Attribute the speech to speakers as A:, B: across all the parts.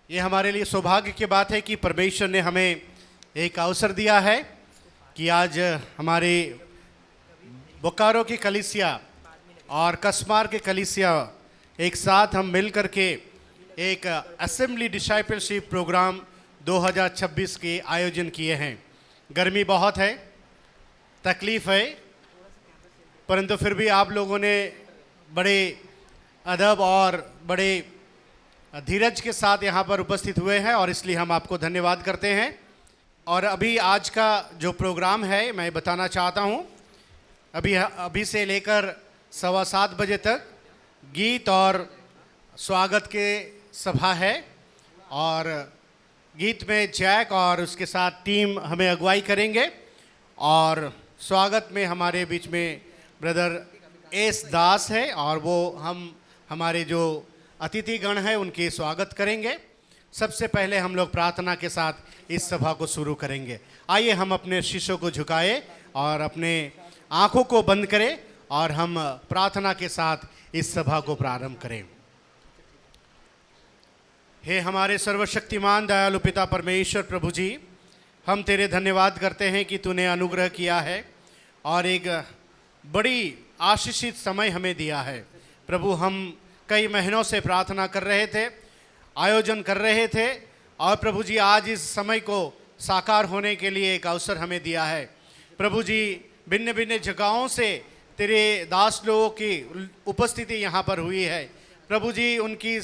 A: ये हमारे लिए सौभाग्य की बात है कि परमेश्वर ने हमें एक अवसर दिया है कि आज हमारे बोकारो की कलीसिया और कसमार के कलीसिया एक साथ हम मिल करके एक असेंबली डिसाइपलशिप प्रोग्राम 2026 के आयोजन किए हैं। गर्मी बहुत है, तकलीफ़ है, परंतु फिर भी आप लोगों ने बड़े अदब और बड़े धीरज के साथ यहाँ पर उपस्थित हुए हैं और इसलिए हम आपको धन्यवाद करते हैं। और अभी आज का जो प्रोग्राम है मैं बताना चाहता हूँ, अभी से लेकर 7:15 बजे तक गीत और स्वागत के सभा है और गीत में जैक और उसके साथ टीम हमें अगुवाई करेंगे और स्वागत में हमारे बीच में ब्रदर एस दास है और वो हमारे जो अतिथिगण हैं उनके स्वागत करेंगे। सबसे पहले हम लोग प्रार्थना के साथ इस सभा को शुरू करेंगे। आइए हम अपने शीशों को झुकाएं और अपने आँखों को बंद करें और हम प्रार्थना के साथ इस सभा को प्रारंभ करें। हे हमारे सर्वशक्तिमान दयालु पिता परमेश्वर प्रभु जी, हम तेरे धन्यवाद करते हैं कि तूने अनुग्रह किया है और एक बड़ी आशीषित समय हमें दिया है। प्रभु, हम कई महीनों से प्रार्थना कर रहे थे, आयोजन कर रहे थे और प्रभु जी आज इस समय को साकार होने के लिए एक अवसर हमें दिया है। प्रभु जी, भिन्न भिन्न जगहों से तेरे दास लोगों की उपस्थिति यहाँ पर हुई है। प्रभु जी, उनकी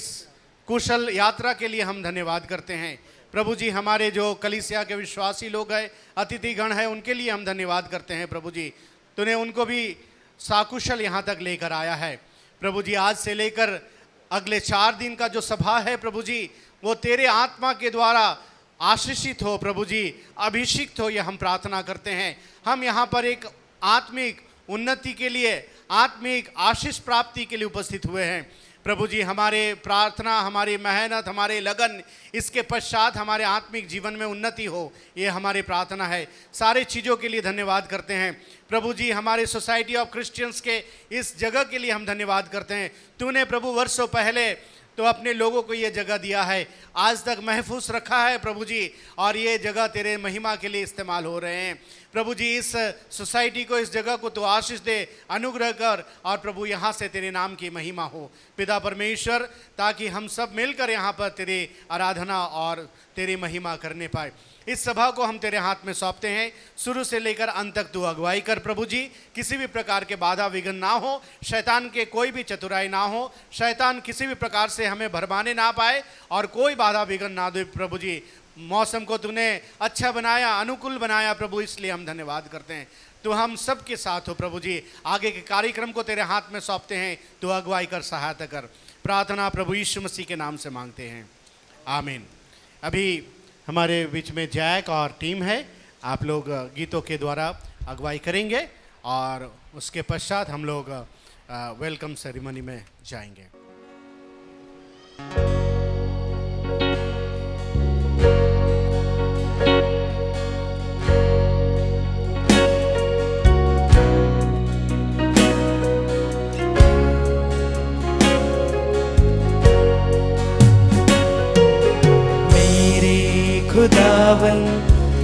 A: कुशल यात्रा के लिए हम धन्यवाद करते हैं। प्रभु जी, हमारे जो कलीसिया के विश्वासी लोग हैं, अतिथिगण हैं, उनके लिए हम धन्यवाद करते हैं। प्रभु जी, तूने उनको भी साकुशल यहाँ तक लेकर आया है। प्रभु जी, आज से लेकर अगले 4 दिन का जो सभा है प्रभु जी, वो तेरे आत्मा के द्वारा आशीषित हो, प्रभु जी अभिषिक्त हो, यह हम प्रार्थना करते हैं। हम यहाँ पर एक आत्मिक उन्नति के लिए, आत्मिक आशीष प्राप्ति के लिए उपस्थित हुए हैं। प्रभु जी, हमारे प्रार्थना, हमारी मेहनत, हमारे लगन, इसके पश्चात हमारे आत्मिक जीवन में उन्नति हो, ये हमारी प्रार्थना है। सारे चीज़ों के लिए धन्यवाद करते हैं। प्रभु जी, हमारे सोसाइटी ऑफ क्रिश्चियंस के इस जगह के लिए हम धन्यवाद करते हैं। तूने प्रभु वर्षों पहले तो अपने लोगों को ये जगह दिया है, आज तक महफूज रखा है प्रभु जी, और ये जगह तेरे महिमा के लिए इस्तेमाल हो रहे हैं। प्रभु जी, इस सोसाइटी को, इस जगह को तो आशीष दे, अनुग्रह कर और प्रभु यहाँ से तेरे नाम की महिमा हो पिता परमेश्वर, ताकि हम सब मिलकर यहाँ पर तेरी आराधना और तेरी महिमा करने पाए। इस सभा को हम तेरे हाथ में सौंपते हैं, शुरू से लेकर अंत तक तू अगुवाई कर प्रभु जी। किसी भी प्रकार के बाधा विघ्न ना हो, शैतान के कोई भी चतुराई ना हो, शैतान किसी भी प्रकार से हमें भरमाने ना पाए और कोई बाधा विघ्न ना दे प्रभु जी। मौसम को तूने अच्छा बनाया, अनुकूल बनाया प्रभु, इसलिए हम धन्यवाद करते हैं। तो हम सब के साथ हो प्रभु जी। आगे के कार्यक्रम को तेरे हाथ में सौंपते हैं, तो अगुवाई कर, सहायता कर। प्रार्थना प्रभु यीशु मसीह के नाम से मांगते हैं, आमीन। अभी हमारे बीच में जैक और टीम है, आप लोग गीतों के द्वारा अगुवाई करेंगे और उसके पश्चात हम लोग वेलकम सेरेमनी में जाएंगे।
B: खुदावन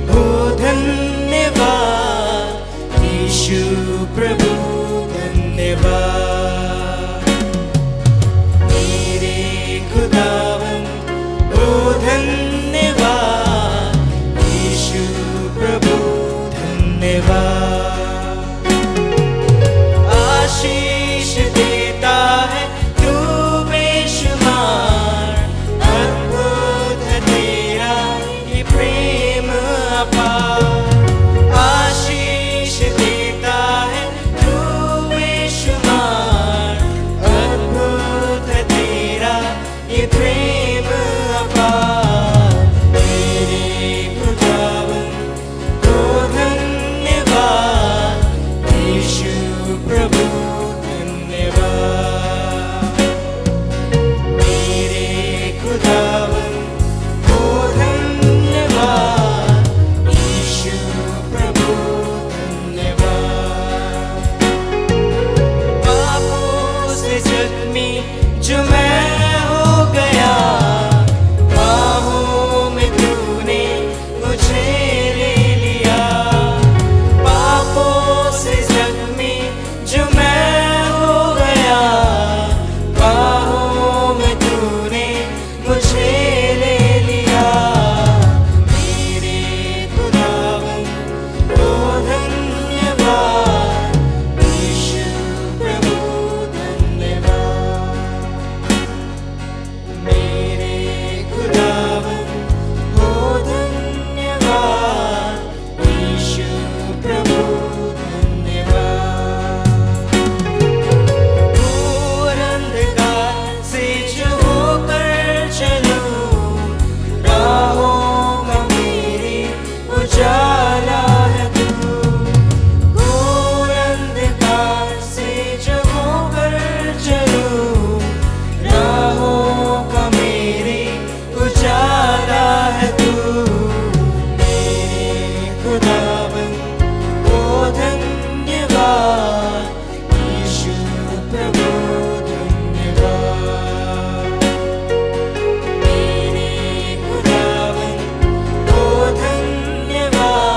B: हो धन्यवाद, यीशु प्रभु धन्यवाद। उजाला है तू। घोर अंधकार से जो होकर चलूं, राहों का मेरे उजाला है तू। मेरे खुदावन को धन्यवाद, यीशु प्रभु धन्यवाद। मेरे खुदावन को धन्यवाद,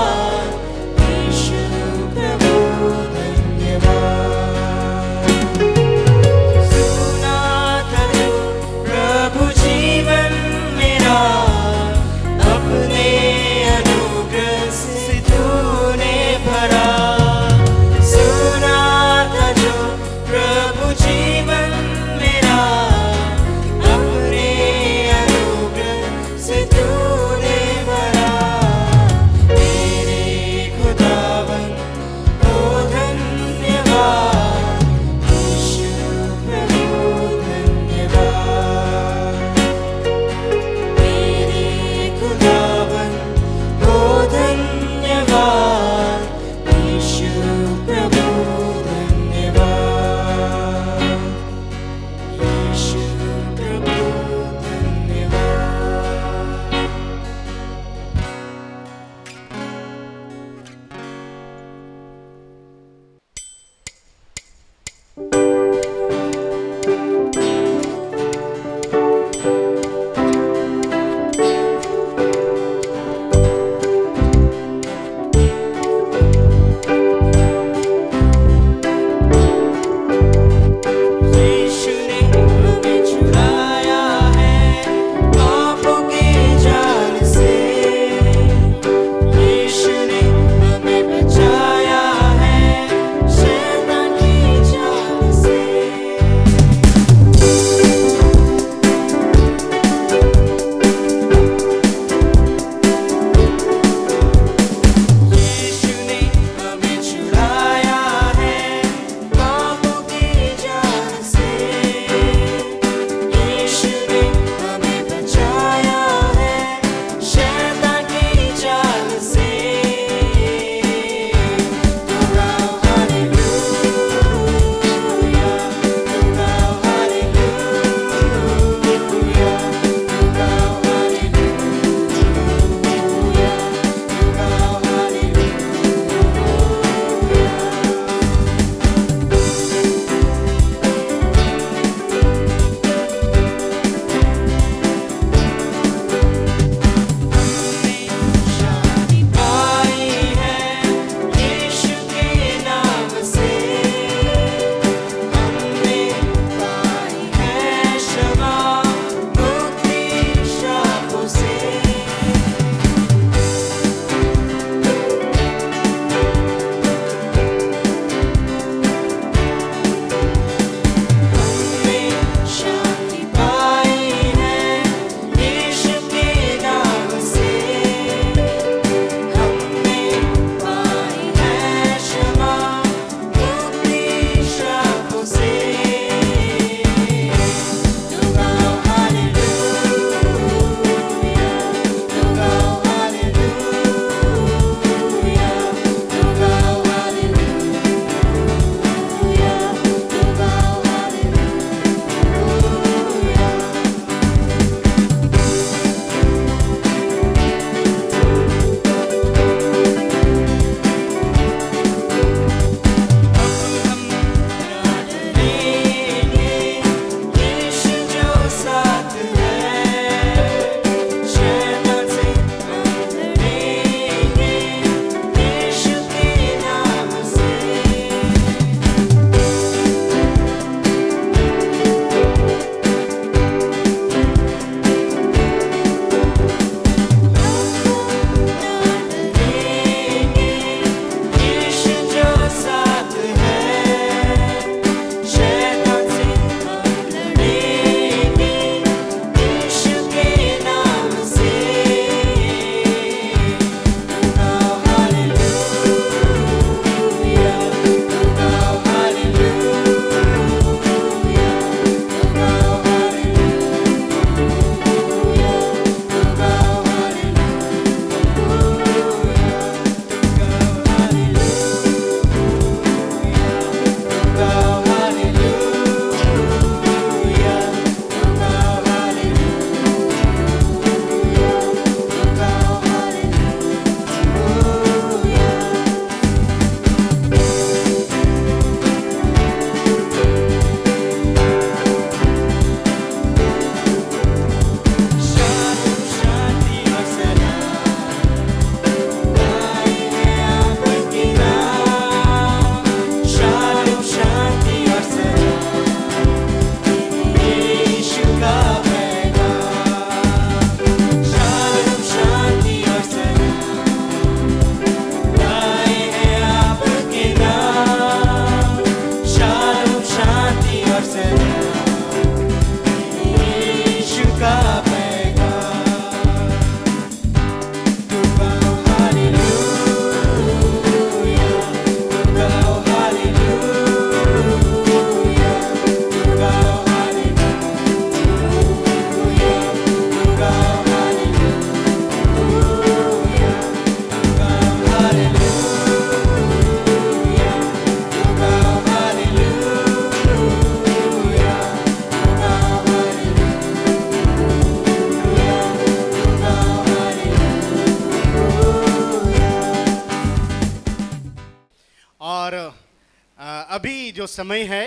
A: अभी जो समय है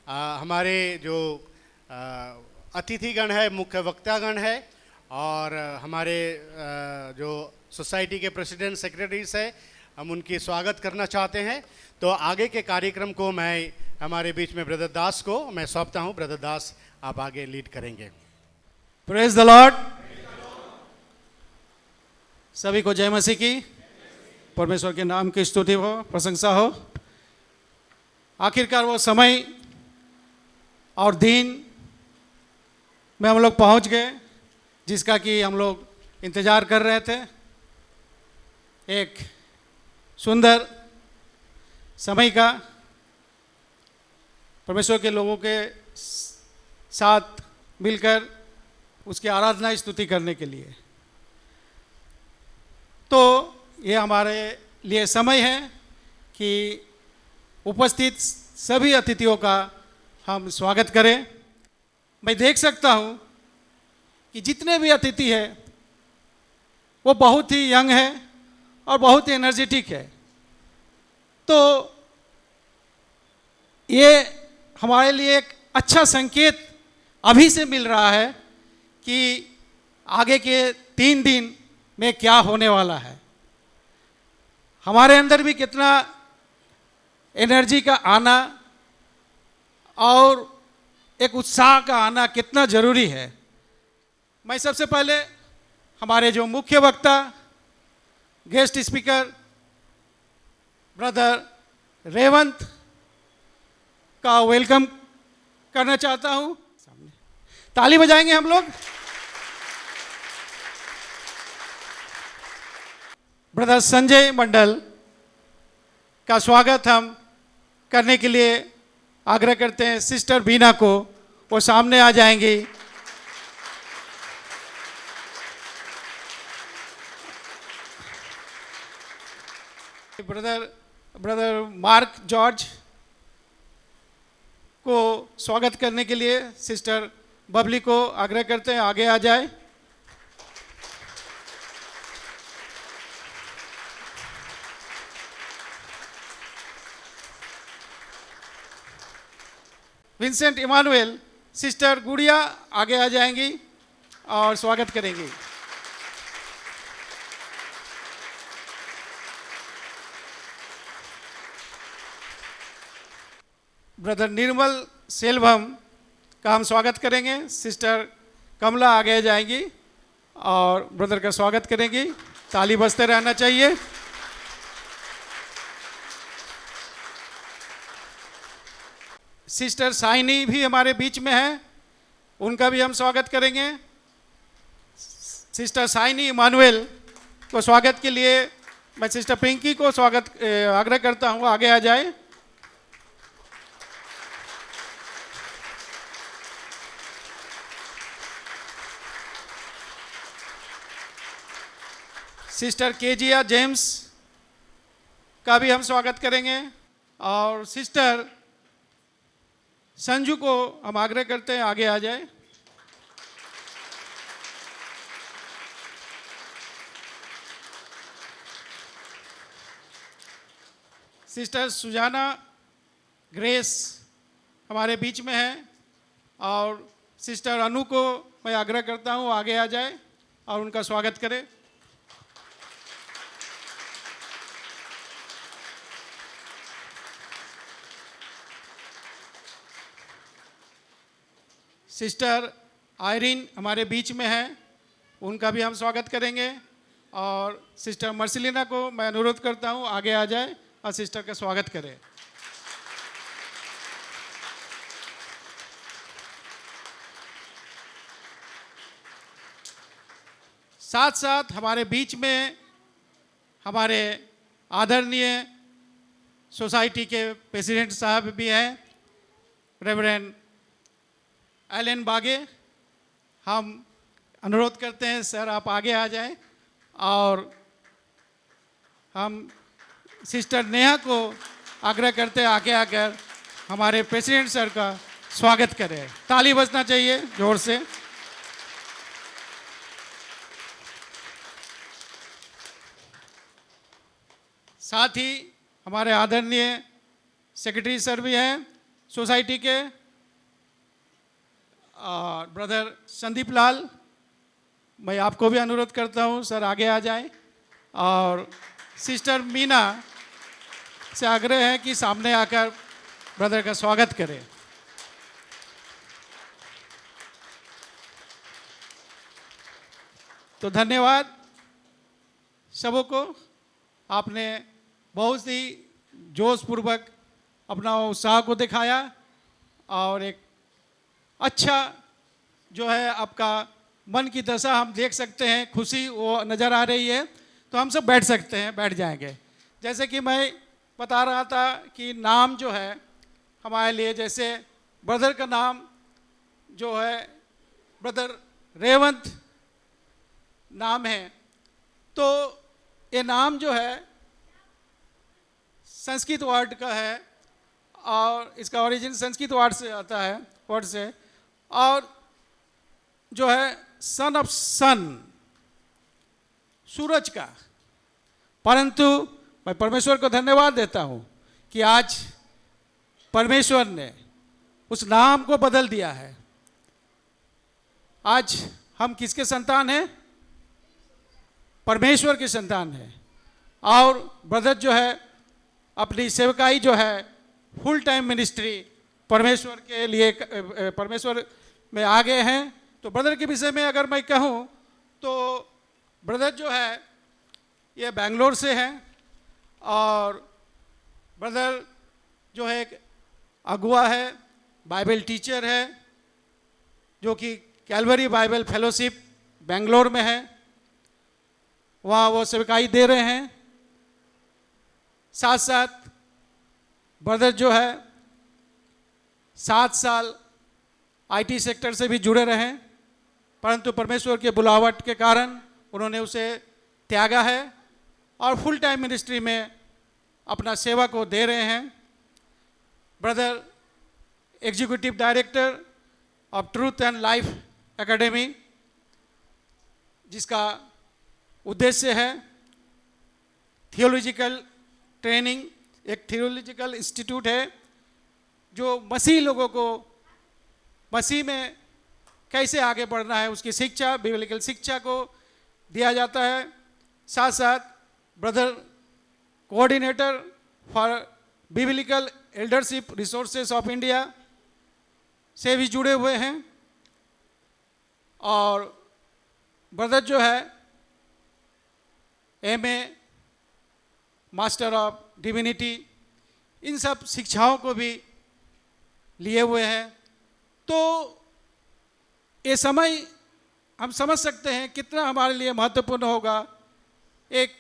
A: हमारे जो अतिथिगण है, मुख्य वक्तागण है और हमारे जो सोसाइटी के प्रेसिडेंट सेक्रेटरीज है, हम उनकी स्वागत करना चाहते हैं। तो आगे के कार्यक्रम को मैं हमारे बीच में ब्रदर दास को मैं सौंपता हूं। ब्रदर दास, आप आगे लीड करेंगे।
C: Praise the Lord. सभी को जय मसीह की। परमेश्वर के नाम की स्तुति हो, प्रशंसा हो। आखिरकार वो समय और दिन में हम लोग पहुंच गए जिसका कि हम लोग इंतज़ार कर रहे थे। एक सुंदर समय का परमेश्वर के लोगों के साथ मिलकर उसकी आराधना स्तुति करने के लिए। तो ये हमारे लिए समय है कि उपस्थित सभी अतिथियों का हम स्वागत करें। मैं देख सकता हूँ कि जितने भी अतिथि हैं वो बहुत ही यंग है और बहुत ही एनर्जेटिक है। तो ये हमारे लिए एक अच्छा संकेत अभी से मिल रहा है कि आगे के 3 दिन में क्या होने वाला है। हमारे अंदर भी कितना एनर्जी का आना और एक उत्साह का आना कितना ज़रूरी है। मैं सबसे पहले हमारे जो मुख्य वक्ता गेस्ट स्पीकर ब्रदर रेवंत का वेलकम करना चाहता हूं। ताली बजाएंगे हम लोग। ब्रदर संजय मंडल का स्वागत हम करने के लिए आग्रह करते हैं। सिस्टर बीना को, वो सामने आ जाएंगी। ब्रदर मार्क जॉर्ज को स्वागत करने के लिए सिस्टर बबली को आग्रह करते हैं, आगे आ जाए। विंसेंट इमानुएल, सिस्टर गुड़िया आगे आ जाएंगी और स्वागत करेंगी। ब्रदर निर्मल सेल्वम का हम स्वागत करेंगे। सिस्टर कमला आगे जाएंगी और ब्रदर का स्वागत करेंगी। ताली बजते रहना चाहिए। सिस्टर साइनी भी हमारे बीच में है, उनका भी हम स्वागत करेंगे। सिस्टर साइनी इमानुएल को स्वागत के लिए मैं सिस्टर पिंकी को स्वागत आग्रह करता हूँ, आगे आ जाए। सिस्टर केजिया जेम्स का भी हम स्वागत करेंगे और सिस्टर संजू को हम आग्रह करते हैं, आगे आ जाए। सिस्टर सुजाना ग्रेस हमारे बीच में है और सिस्टर अनु को मैं आग्रह करता हूँ, आगे आ जाए और उनका स्वागत करें। सिस्टर आयरीन हमारे बीच में है, उनका भी हम स्वागत करेंगे और सिस्टर मर्सिलिना को मैं अनुरोध करता हूं, आगे आ जाए और सिस्टर का स्वागत करें। साथ साथ हमारे बीच में हमारे आदरणीय सोसाइटी के प्रेसिडेंट साहब भी हैं, रेवरेंड एलन बागे। हम अनुरोध करते हैं सर आप आगे आ जाएं और हम सिस्टर नेहा को आग्रह करते हैं आगे आकर हमारे प्रेसिडेंट सर का स्वागत करें। ताली बजना चाहिए जोर से। साथ ही हमारे आदरणीय सेक्रेटरी सर भी हैं सोसाइटी के, और ब्रदर संदीप लाल, मैं आपको भी अनुरोध करता हूं सर आगे आ जाएं, और सिस्टर मीना से आग्रह है कि सामने आकर ब्रदर का स्वागत करें। तो धन्यवाद सबको, आपने बहुत ही जोशपूर्वक अपना उत्साह को दिखाया, और एक अच्छा जो है आपका मन की दशा हम देख सकते हैं, खुशी वो नज़र आ रही है। तो हम सब बैठ सकते हैं, बैठ जाएंगे। जैसे कि मैं बता रहा था कि नाम जो है हमारे लिए, जैसे ब्रदर का नाम जो है ब्रदर रेवंत नाम है, तो ये नाम जो है संस्कृत वर्ड का है, और इसका ओरिजिन संस्कृत वर्ड से आता है, वर्ड से, और जो है सन ऑफ सन, सूरज का। परंतु मैं परमेश्वर को धन्यवाद देता हूं कि आज परमेश्वर ने उस नाम को बदल दिया है। आज हम किसके संतान हैं? परमेश्वर के संतान हैं। और ब्रदर जो है अपनी सेवकाई जो है फुल टाइम मिनिस्ट्री परमेश्वर के लिए, परमेश्वर में आगे हैं। तो ब्रदर के विषय में अगर मैं कहूँ तो ब्रदर जो है ये बेंगलोर से हैं, और ब्रदर जो है एक अगुआ है, बाइबल टीचर है, जो कि कैलवरी बाइबल फेलोशिप बेंगलोर में है, वहाँ वो सेवकाई दे रहे हैं। साथ साथ ब्रदर जो है 7 साल आईटी सेक्टर से भी जुड़े रहे, परंतु परमेश्वर के बुलावट के कारण उन्होंने उसे त्यागा है, और फुल टाइम मिनिस्ट्री में अपना सेवा को दे रहे हैं। Brother executive director of truth and life academy, जिसका उद्देश्य है थियोलॉजिकल ट्रेनिंग, एक थियोलॉजिकल इंस्टीट्यूट है जो मसीह लोगों को मसीह में कैसे आगे बढ़ना है उसकी शिक्षा, बिब्लिकल शिक्षा को दिया जाता है। साथ साथ brother coordinator for biblical eldership resources of India से भी जुड़े हुए हैं, और ब्रदर जो है एमए, मास्टर ऑफ डिविनिटी, इन सब शिक्षाओं को भी लिए हुए हैं। तो ये समय हम समझ सकते हैं कितना हमारे लिए महत्वपूर्ण होगा। एक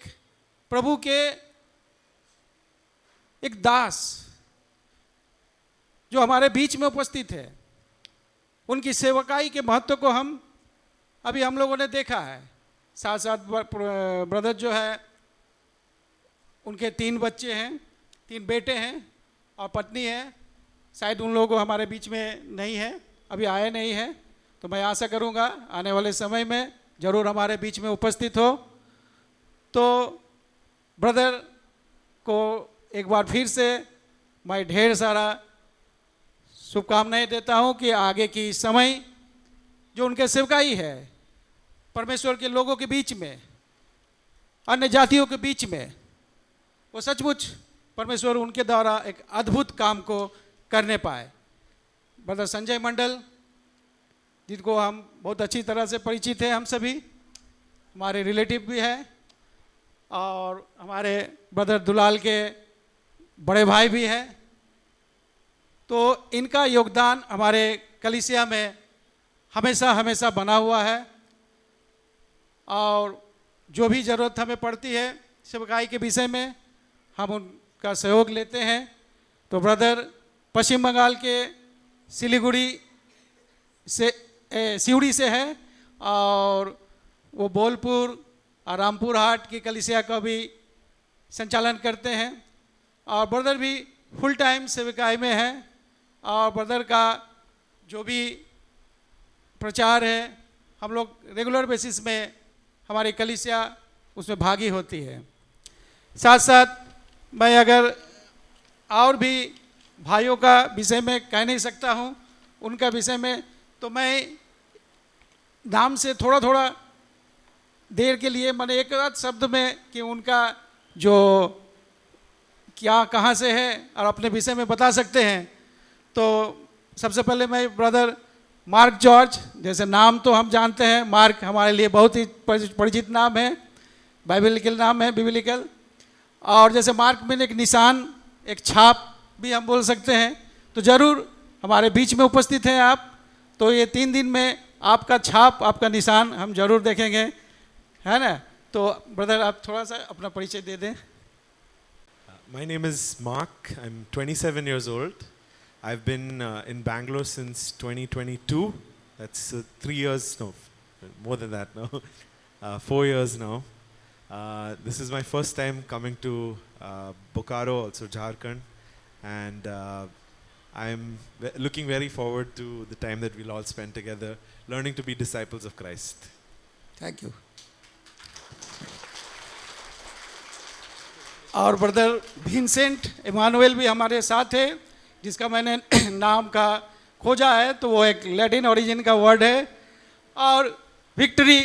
C: प्रभु के एक दास जो हमारे बीच में उपस्थित है, उनकी सेवकाई के महत्व को अभी हम लोगों ने देखा है। साथ साथ ब्रदर जो है उनके 3 बच्चे हैं, 3 बेटे हैं और पत्नी है। शायद उन लोगों को हमारे बीच में नहीं है, अभी आए नहीं है, तो मैं आशा करूंगा आने वाले समय में ज़रूर हमारे बीच में उपस्थित हो। तो ब्रदर को एक बार फिर से मैं ढेर सारा शुभकामनाएं देता हूं कि आगे की समय जो उनके सेवकाई है परमेश्वर के लोगों के बीच में, अन्य जातियों के बीच में, वो सचमुच परमेश्वर उनके द्वारा एक अद्भुत काम को करने पाए। ब्रदर संजय मंडल, जिनको हम बहुत अच्छी तरह से परिचित हैं, हम सभी हमारे रिलेटिव भी हैं, और हमारे ब्रदर दुलाल के बड़े भाई भी हैं। तो इनका योगदान हमारे कलीसिया में हमेशा हमेशा बना हुआ है, और जो भी ज़रूरत हमें पड़ती है सेवकाई के विषय में हम उनका सहयोग लेते हैं। तो ब्रदर पश्चिम बंगाल के सिलीगुड़ी से सिवड़ी से है, और वो बोलपुर और रामपुर हाट की कलीसिया का भी संचालन करते हैं, और ब्रदर भी फुल टाइम सेवकाई में है, और ब्रदर का जो भी प्रचार है हम लोग रेगुलर बेसिस में हमारी कलीसिया उसमें भागी होती है। साथ साथ मैं अगर और भी भाइयों का विषय में कह नहीं सकता हूँ, उनका विषय में तो मैं नाम से थोड़ा थोड़ा देर के लिए मैंने एक आध शब्द में कि उनका जो क्या कहाँ से है और अपने विषय में बता सकते हैं। तो सबसे पहले मैं ब्रदर मार्क जॉर्ज, जैसे नाम तो हम जानते हैं, मार्क हमारे लिए बहुत ही परिचित नाम है, बाइबलिकल नाम है, बिबलिकल। और जैसे मार्क में एक निशान, एक छाप भी हम बोल सकते हैं। तो ज़रूर हमारे बीच में उपस्थित हैं आप, तो ये 3 दिन में आपका छाप, आपका निशान हम जरूर देखेंगे, है ना। तो ब्रदर आप थोड़ा सा अपना परिचय दे दें।
D: My name is Mark. I'm 27 years old. I've been in Bangalore since 2022. That's 3 years, no, more than that now. 4 years now. This is my first time coming to Bokaro, also Jharkhand. And I'm looking very forward to the time that we'll all spend together, learning to be disciples of Christ.
C: Thank you. और brother Vincent Emmanuel भी हमारे साथ है, जिसका मैंने नाम का खोजा है, तो वो एक लैटिन ओरिजिन का वर्ड है। और विक्ट्री,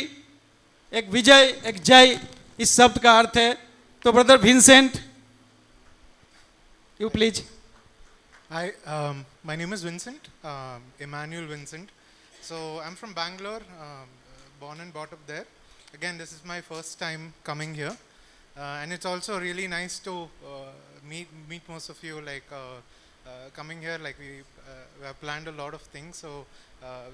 C: एक विजय, एक जय, इस शब्द का अर्थ है। तो brother Vincent, you please.
E: Hi, my name is Vincent, Emmanuel Vincent. So I'm from Bangalore, born and brought up there. Again, this is my first time coming here, and it's also really nice to meet most of you. Like coming here, like we have planned a lot of things, so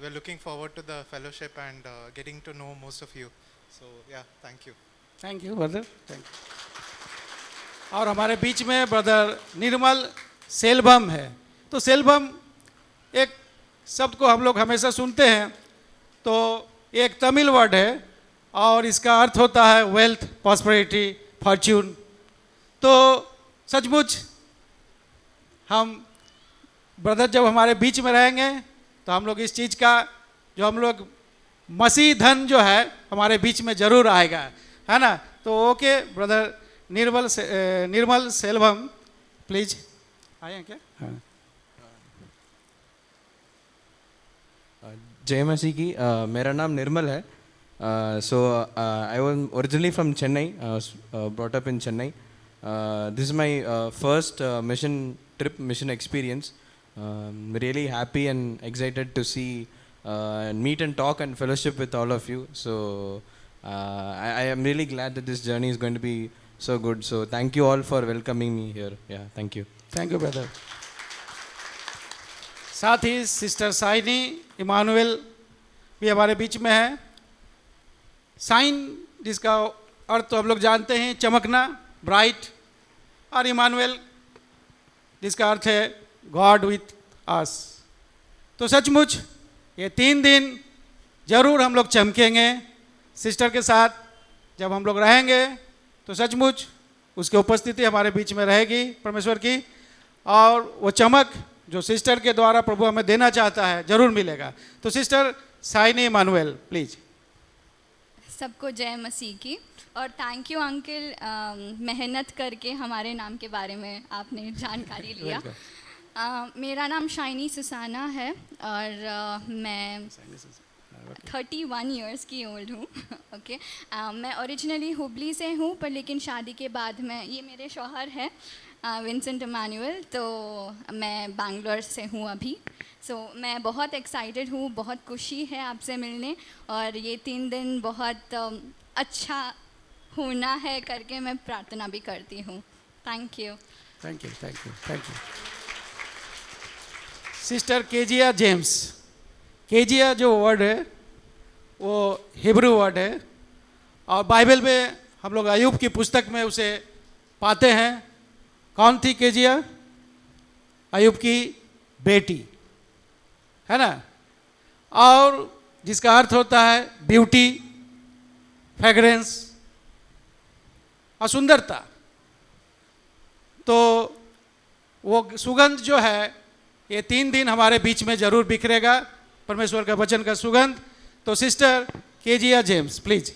E: we're looking forward to the fellowship and getting to know most of you. So yeah, thank you.
C: Thank you brother, thank you. और हमारे बीच में brother निर्मल सेल्वम है। तो सेल्वम एक शब्द को हम लोग हमेशा सुनते हैं, तो एक तमिल वर्ड है और इसका अर्थ होता है वेल्थ, प्रॉस्पेरिटी, फॉर्च्यून। तो सचमुच हम ब्रदर जब हमारे बीच में रहेंगे तो हम लोग इस चीज़ का, जो हम लोग मसीह धन जो है हमारे बीच में ज़रूर आएगा, है ना। तो okay brother Nirmal Selvam, please आए हैं क्या? हाँ।
F: जय मसीह की। मेरा नाम निर्मल है। So I was originally from Chennai, brought up in Chennai. This is my first mission trip, mission experience. Really happy and excited to see meet and talk and fellowship with all of you. So I am really glad that this journey is going to be so good. So thank you all for welcoming me here. Yeah, thank you.
C: Thank you brother. साथ ही sister Saini Emmanuel भी हमारे बीच में है। Sign जिसका अर्थ तो हम लोग जानते हैं, चमकना, ब्राइट, और इमानुएल जिसका अर्थ है गॉड विथ अस। तो सचमुच ये 3 दिन जरूर हम लोग चमकेंगे सिस्टर के साथ। जब हम लोग रहेंगे तो सचमुच उसकी उपस्थिति हमारे बीच में रहेगी परमेश्वर की, और वो चमक जो सिस्टर के द्वारा प्रभु हमें देना चाहता है जरूर मिलेगा। तो सिस्टर साइनी इमानुएल प्लीज।
G: सबको जय मसीह की, और थैंक यू अंकल, मेहनत करके हमारे नाम के बारे में आपने जानकारी लिया। मेरा नाम शाइनी सुसाना है और मैं 31 इयर्स की ओल्ड हूँ। ओके, मैं ओरिजिनली हुबली से हूँ, पर लेकिन शादी के बाद में, ये मेरे शौहर है विंसेंट इमानुएल, तो मैं बैंगलोर से हूँ अभी। सो मैं बहुत एक्साइटेड हूँ, बहुत खुशी है आपसे मिलने, और ये 3 दिन बहुत अच्छा होना है करके मैं प्रार्थना भी करती हूँ। Thank you,
C: thank you, thank you, thank you. Sister Kezia James. Kezia जो वर्ड है वो हिब्रू वर्ड है, और बाइबल में हम लोग अय्यूब की पुस्तक में उसे पाते हैं। कौन थी केजिया? अय्यूब की बेटी, है ना, और जिसका अर्थ होता है ब्यूटी, फ्रेग्रेंस और सुंदरता। तो वो सुगंध जो है ये 3 दिन हमारे बीच में जरूर बिखरेगा, परमेश्वर का वचन का सुगंध। तो sister Kezia James please.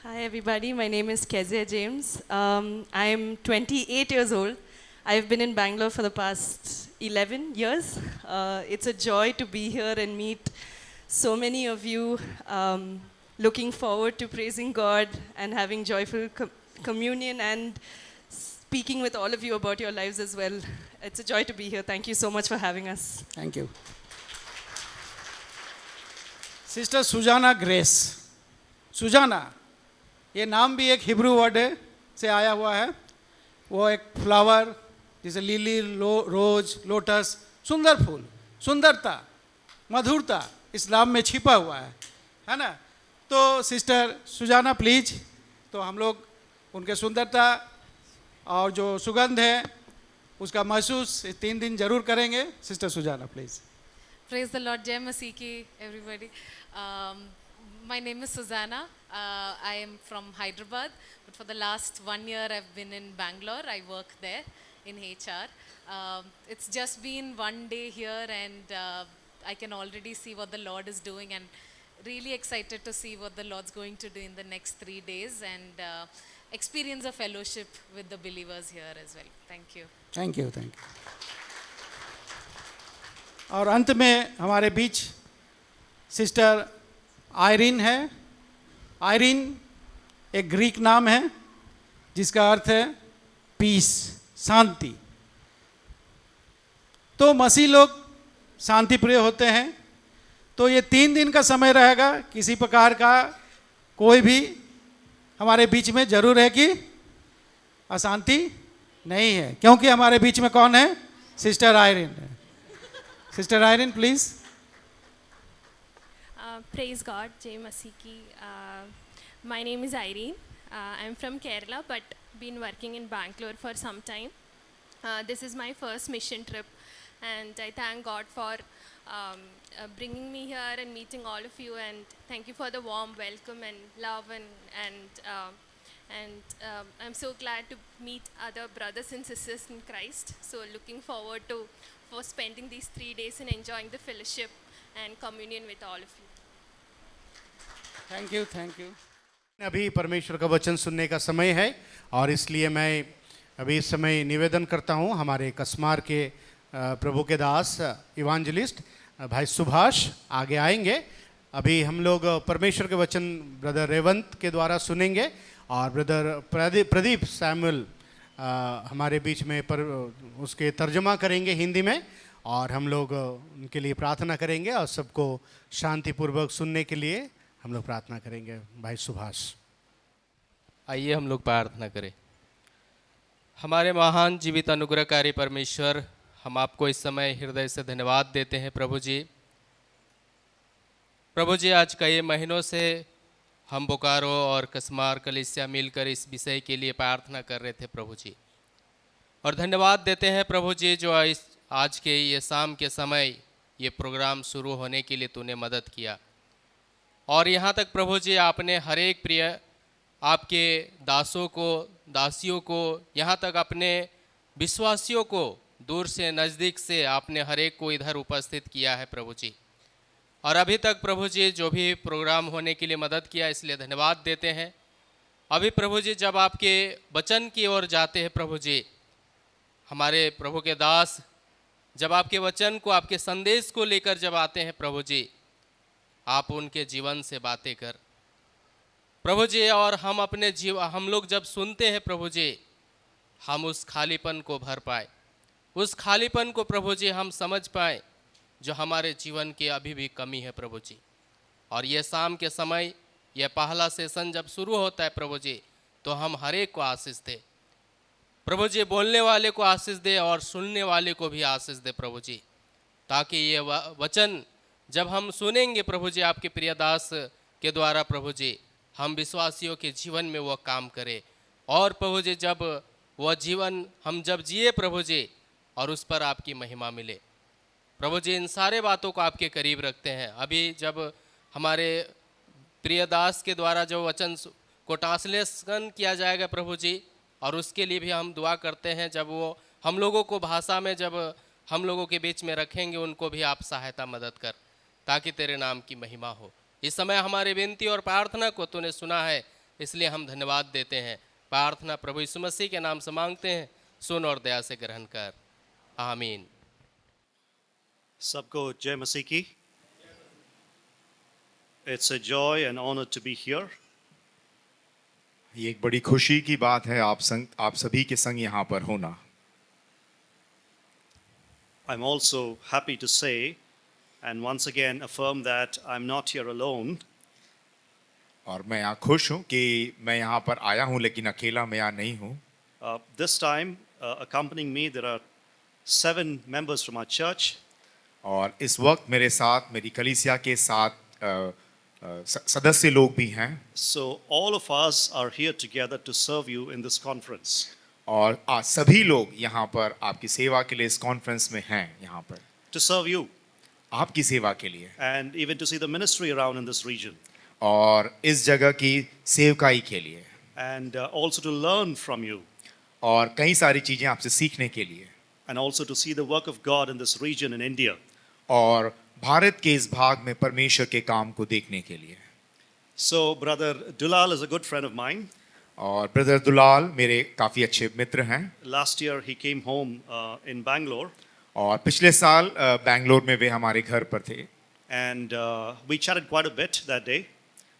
H: Hi everybody, my name is Kezia James. I am 28 years old. I've been in Bangalore for the past 11 years. It's a joy to be here and meet so many of you. Looking forward to praising God and having joyful communion and speaking with all of you about your lives as well. It's a joy to be here. Thank you so much for having us.
C: Thank you. Sister Sujana Grace. Sujana ये नाम भी एक Hebrew word है से आया हुआ है। वो एक फ्लावर जैसे लिली, रोज, लोटस, सुंदर फूल, सुंदरता, मधुरता इस्लाम में छिपा हुआ है ना। तो सिस्टर सुजाना प्लीज, तो हम लोग उनके सुंदरता और जो सुगंध है उसका महसूस 3 दिन जरूर करेंगे। Sister Sujana please.
I: Praise the Lord, Jai Masih ki, everybody. My name is Susanna. I am from Hyderabad, but for the last 1 year I've been in Bangalore. I work there in HR. It's just been 1 day here and I can already see what the Lord is doing, and really excited to see what the Lord's going to do in the next 3 days and experience a fellowship with the believers here as well. Thank you.
C: Thank you, thank you. और अंत में हमारे बीच sister Irene है। Irene एक Greek नाम है जिसका अर्थ है पीस, शांति। तो मसीह लोग शांति प्रिय होते हैं। तो ये 3 दिन का समय रहेगा, किसी प्रकार का कोई भी हमारे बीच में जरूर है कि अशांति नहीं है, क्योंकि हमारे बीच में कौन है? सिस्टर आयरीन है। Sister Irene please.
J: Praise God, Jai Masih ki. My name is Irene. I'm from Kerala, but been working in Bangalore for some time. This is my first mission trip, and I thank God for bringing me here and meeting all of you. And thank you for the warm welcome and love, and I'm so glad to meet other brothers and sisters in Christ. So looking forward for spending these 3 days and enjoying the fellowship and communion with all of you.
C: Thank you, thank you.
A: अभी परमेश्वर का वचन सुनने का समय है और इसलिए मैं अभी इस समय निवेदन करता हूँ हमारे कसमार के प्रभु के दास इवांजलिस्ट भाई सुभाष आगे आएंगे। अभी हम लोग परमेश्वर के वचन ब्रदर रेवंत के द्वारा सुनेंगे और ब्रदर प्रदीप सैमुअल हमारे बीच में उसके तर्जमा करेंगे हिंदी में, और हम लोग उनके लिए प्रार्थना करेंगे और सबको शांतिपूर्वक सुनने के लिए हम लोग प्रार्थना करेंगे। भाई सुभाष
F: आइए हम लोग प्रार्थना करें। हमारे महान जीवित अनुग्रहकारी परमेश्वर, हम आपको इस समय हृदय से धन्यवाद देते हैं प्रभु जी। प्रभु जी, आज कई महीनों से हम बोकारो और कसमार कलीसिया मिलकर इस विषय के लिए प्रार्थना कर रहे थे प्रभु जी, और धन्यवाद देते हैं प्रभु जी जो आज के ये शाम के समय ये प्रोग्राम शुरू होने के लिए तूने मदद किया। और यहाँ तक प्रभु जी आपने हर एक प्रिय आपके दासों को, दासियों को, यहाँ तक अपने विश्वासियों को दूर से नज़दीक से आपने हर एक को इधर उपस्थित किया है प्रभु जी। और अभी तक प्रभु जी जो भी प्रोग्राम होने के लिए मदद किया इसलिए धन्यवाद देते हैं। अभी प्रभु जी जब आपके वचन की ओर जाते हैं प्रभु जी, हमारे प्रभु के दास जब आपके वचन को, आपके संदेश को लेकर जब आते हैं प्रभु जी, आप उनके जीवन से बातें कर प्रभु जी, और हम अपने हम लोग जब सुनते हैं प्रभु जी, हम उस खालीपन को भर पाए, उस खालीपन को प्रभु जी हम समझ पाए जो हमारे जीवन की अभी भी कमी है प्रभु जी। और ये शाम के समय यह पहला सेशन जब शुरू होता है प्रभु जी, तो हम हर एक को आशीष दे प्रभु जी, बोलने वाले को आशीष दे और सुनने वाले को भी आशीष दे प्रभु जी, ताकि ये वचन जब हम सुनेंगे प्रभु जी आपके प्रिय दास के द्वारा प्रभु जी, हम विश्वासियों के जीवन में वो काम करे, और प्रभु जी जब वह जीवन हम जब जिए प्रभु जी, और उस पर आपकी महिमा मिले प्रभु जी। इन सारे बातों को आपके करीब रखते हैं। अभी जब हमारे प्रिय दास के द्वारा जो वचन को ट्रांसलेशन किया जाएगा प्रभु जी, और उसके लिए भी हम दुआ करते हैं, जब वो हम लोगों को भाषा में जब हम लोगों के बीच में रखेंगे, उनको भी आप सहायता मदद कर, ताकि तेरे नाम की महिमा हो। इस समय हमारी विनती और प्रार्थना को तूने सुना है, इसलिए हम धन्यवाद देते हैं। प्रार्थना प्रभु यीशु मसीह के नाम से मांगते हैं
K: सुन और दया से ग्रहण कर। आमीन।
L: सबको जय मसीह की। It's a joy and honor to be here.
M: ये एक बड़ी खुशी की बात है आप सभी के संग यहाँ पर होना।
L: I'm also happy to say and once again affirm that I'm not here alone.
M: और मैं यहाँ खुश हूँ कि मैं यहाँ पर आया हूँ, लेकिन अकेला मैं यहाँ नहीं हूँ।
L: This time, accompanying me, there are 7 members from our church.
M: और इस वक्त मेरे साथ मेरी कलीसिया के 7 सदस्य लोग भी हैं।
L: So all of us are here together to serve you in this conference.
M: और आज सभी लोग यहाँ पर आपकी सेवा के लिए इस कॉन्फ्रेंस में हैं, यहाँ पर
L: To serve you
M: आपकी सेवा के लिए,
L: and even to see the ministry around in this region.
M: और इस जगह की सेवकाई के लिए,
L: And also to learn from you.
M: और कई सारी चीजें आपसे सीखने के लिए,
L: And also to see the work of God in this region in India.
M: और भारत के इस भाग में परमेश्वर के काम को देखने के लिए।
L: So brother Dulal is a good friend of mine.
M: और ब्रदर दुलाल मेरे काफ़ी अच्छे मित्र हैं।
L: Last year he came home in Bangalore.
M: और पिछले साल बैंगलोर में वे हमारे घर पर थे।
L: And we chatted quite a bit that day.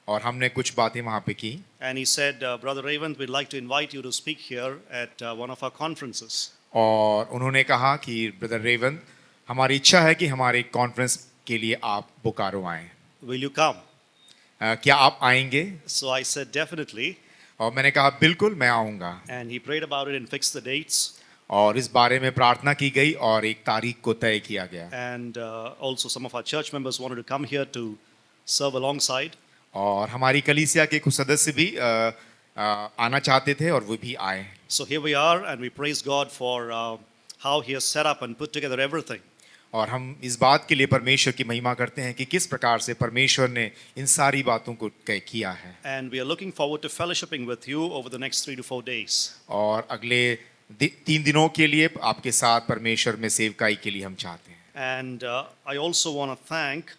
M: और हमने कुछ बातें वहाँ पे की।
L: And he said, Brother Raven, we'd like to invite you to speak here at one of our conferences.
M: और उन्होंने कहा कि ब्रदर रेवन, हमारी इच्छा है कि हमारे कॉन्फ्रेंस के लिए आप बोकारो आएं।
L: Will you come?
M: क्या आप आएंगे?
L: So I said, definitely.
M: और मैंने कहा बिल्कुल मैं आऊँगा।
L: And he prayed about it and fixed the dates.
M: और इस बारे में प्रार्थना की गई और एक तारीख को तय किया गया।
L: And also some of our church members wanted to come here to serve alongside.
M: और हमारी कलीसिया के कुछ सदस्य भी आना चाहते थे और वो भी आए।
L: So here we are and we praise God for how he has set up and put together everything.
M: और हम इस बात के लिए परमेश्वर की महिमा करते हैं कि किस प्रकार से परमेश्वर ने इन सारी बातों को किया है।
L: And we are looking forward to fellowshipping with you over the next 3 to 4 days.
M: और अगले 3 दिनों के लिए आपके साथ परमेश्वर में सेवकाई के लिए हम चाहते हैं।
L: And I also want to thank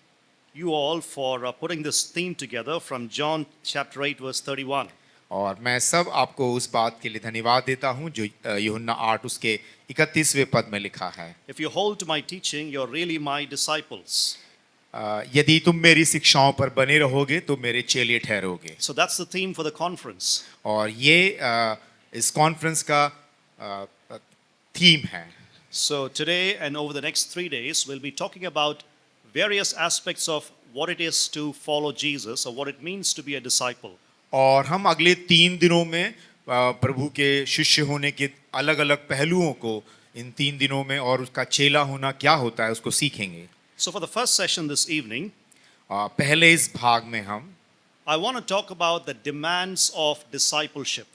L: you all for putting this theme together from John chapter 8 verse 31.
M: और मैं सब आपको उस बात के लिए धन्यवाद देता हूं जो यूहन्ना 8 उसके 31वें पद में लिखा है।
L: If you hold to my teaching, you're really my disciples.
M: यदि तुम मेरी शिक्षाओं पर बने रहोगे तो मेरे चेले ठहरोगे।
L: So that's the theme for the conference.
M: और ये इस कॉन्फ्रेंस का थीम है।
L: So today and over the next 3 days, we'll be talking about various aspects of what it is to follow Jesus or what it means to be a disciple.
M: और हम अगले 3 दिनों में प्रभु के शिष्य होने के अलग-अलग पहलुओं को इन 3 दिनों में और उसका चेला होना क्या होता है उसको सीखेंगे।
L: So for the first session this evening,
M: पहले इस भाग में हम
L: I want to talk about the demands of discipleship.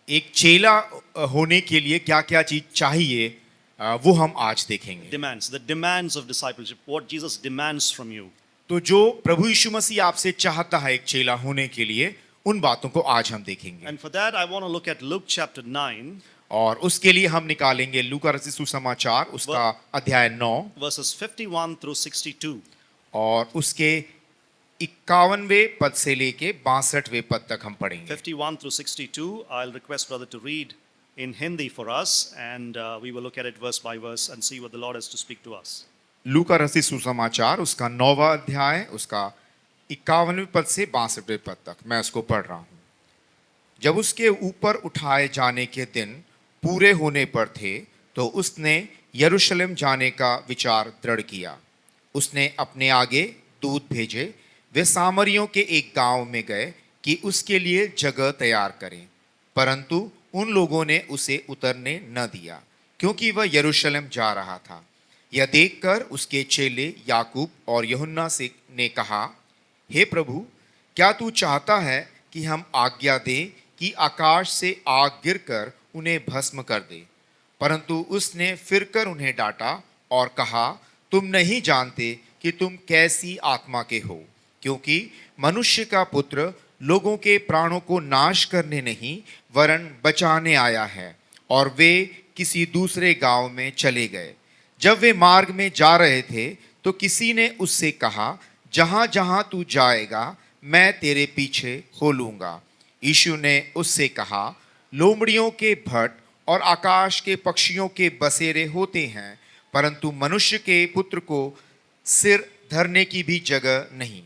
M: एक चेला होने के लिए क्या-क्या चीज चाहिए वो हम आज देखेंगे।
L: Demands, the demands of discipleship, what Jesus demands from you.
M: तो जो प्रभु यीशु मसीह आपसे चाहता है एक चेला होने के लिए, उन बातों को आज हम देखेंगे।
L: And for that I want to look at Luke chapter 9.
M: और उसके लिए हम निकालेंगे लूका रचित सुसमाचार उसका अध्याय 9
L: verses 51 through 62.
M: और उसके 51वें पद से लेके 62वें पद तक हम पढ़ेंगे।
L: 51 through 62. I'll request brother to read in Hindi for us, and we will look at it verse by verse and see what the Lord has to speak to us.
M: लूका रचित सुसमाचार उसका 9वां अध्याय उसका 51वें पद से 62वें पद तक मैं उसको पढ़ रहा हूँ। जब उसके ऊपर उठाए जाने के दिन पूरे होने पर थे तो उसने यरूशलेम जाने का विचार दृढ़ किया। उसने अपने आगे दूत भेजे, वे सामरियों के एक गांव में गए कि उसके लिए जगह तैयार करें, परंतु उन लोगों ने उसे उतरने न दिया क्योंकि वह यरूशलेम जा रहा था। यह देखकर उसके चेले याकूब और यूहन्ना से ने कहा, हे प्रभु, क्या तू चाहता है कि हम आज्ञा दें कि आकाश से आग गिरकर उन्हें भस्म कर दे? परंतु उसने फिरकर उन्हें डांटा और कहा, तुम नहीं जानते कि तुम कैसी आत्मा के हो, क्योंकि मनुष्य का पुत्र लोगों के प्राणों को नाश करने नहीं वरन बचाने आया है। और वे किसी दूसरे गांव में चले गए। जब वे मार्ग में जा रहे थे तो किसी ने उससे कहा, जहां जहां तू जाएगा मैं तेरे पीछे हो लूंगा। यीशु ने उससे कहा, लोमड़ियों के भट्ट और आकाश के पक्षियों के बसेरे होते हैं, परंतु मनुष्य के पुत्र को सिर धरने की भी जगह नहीं।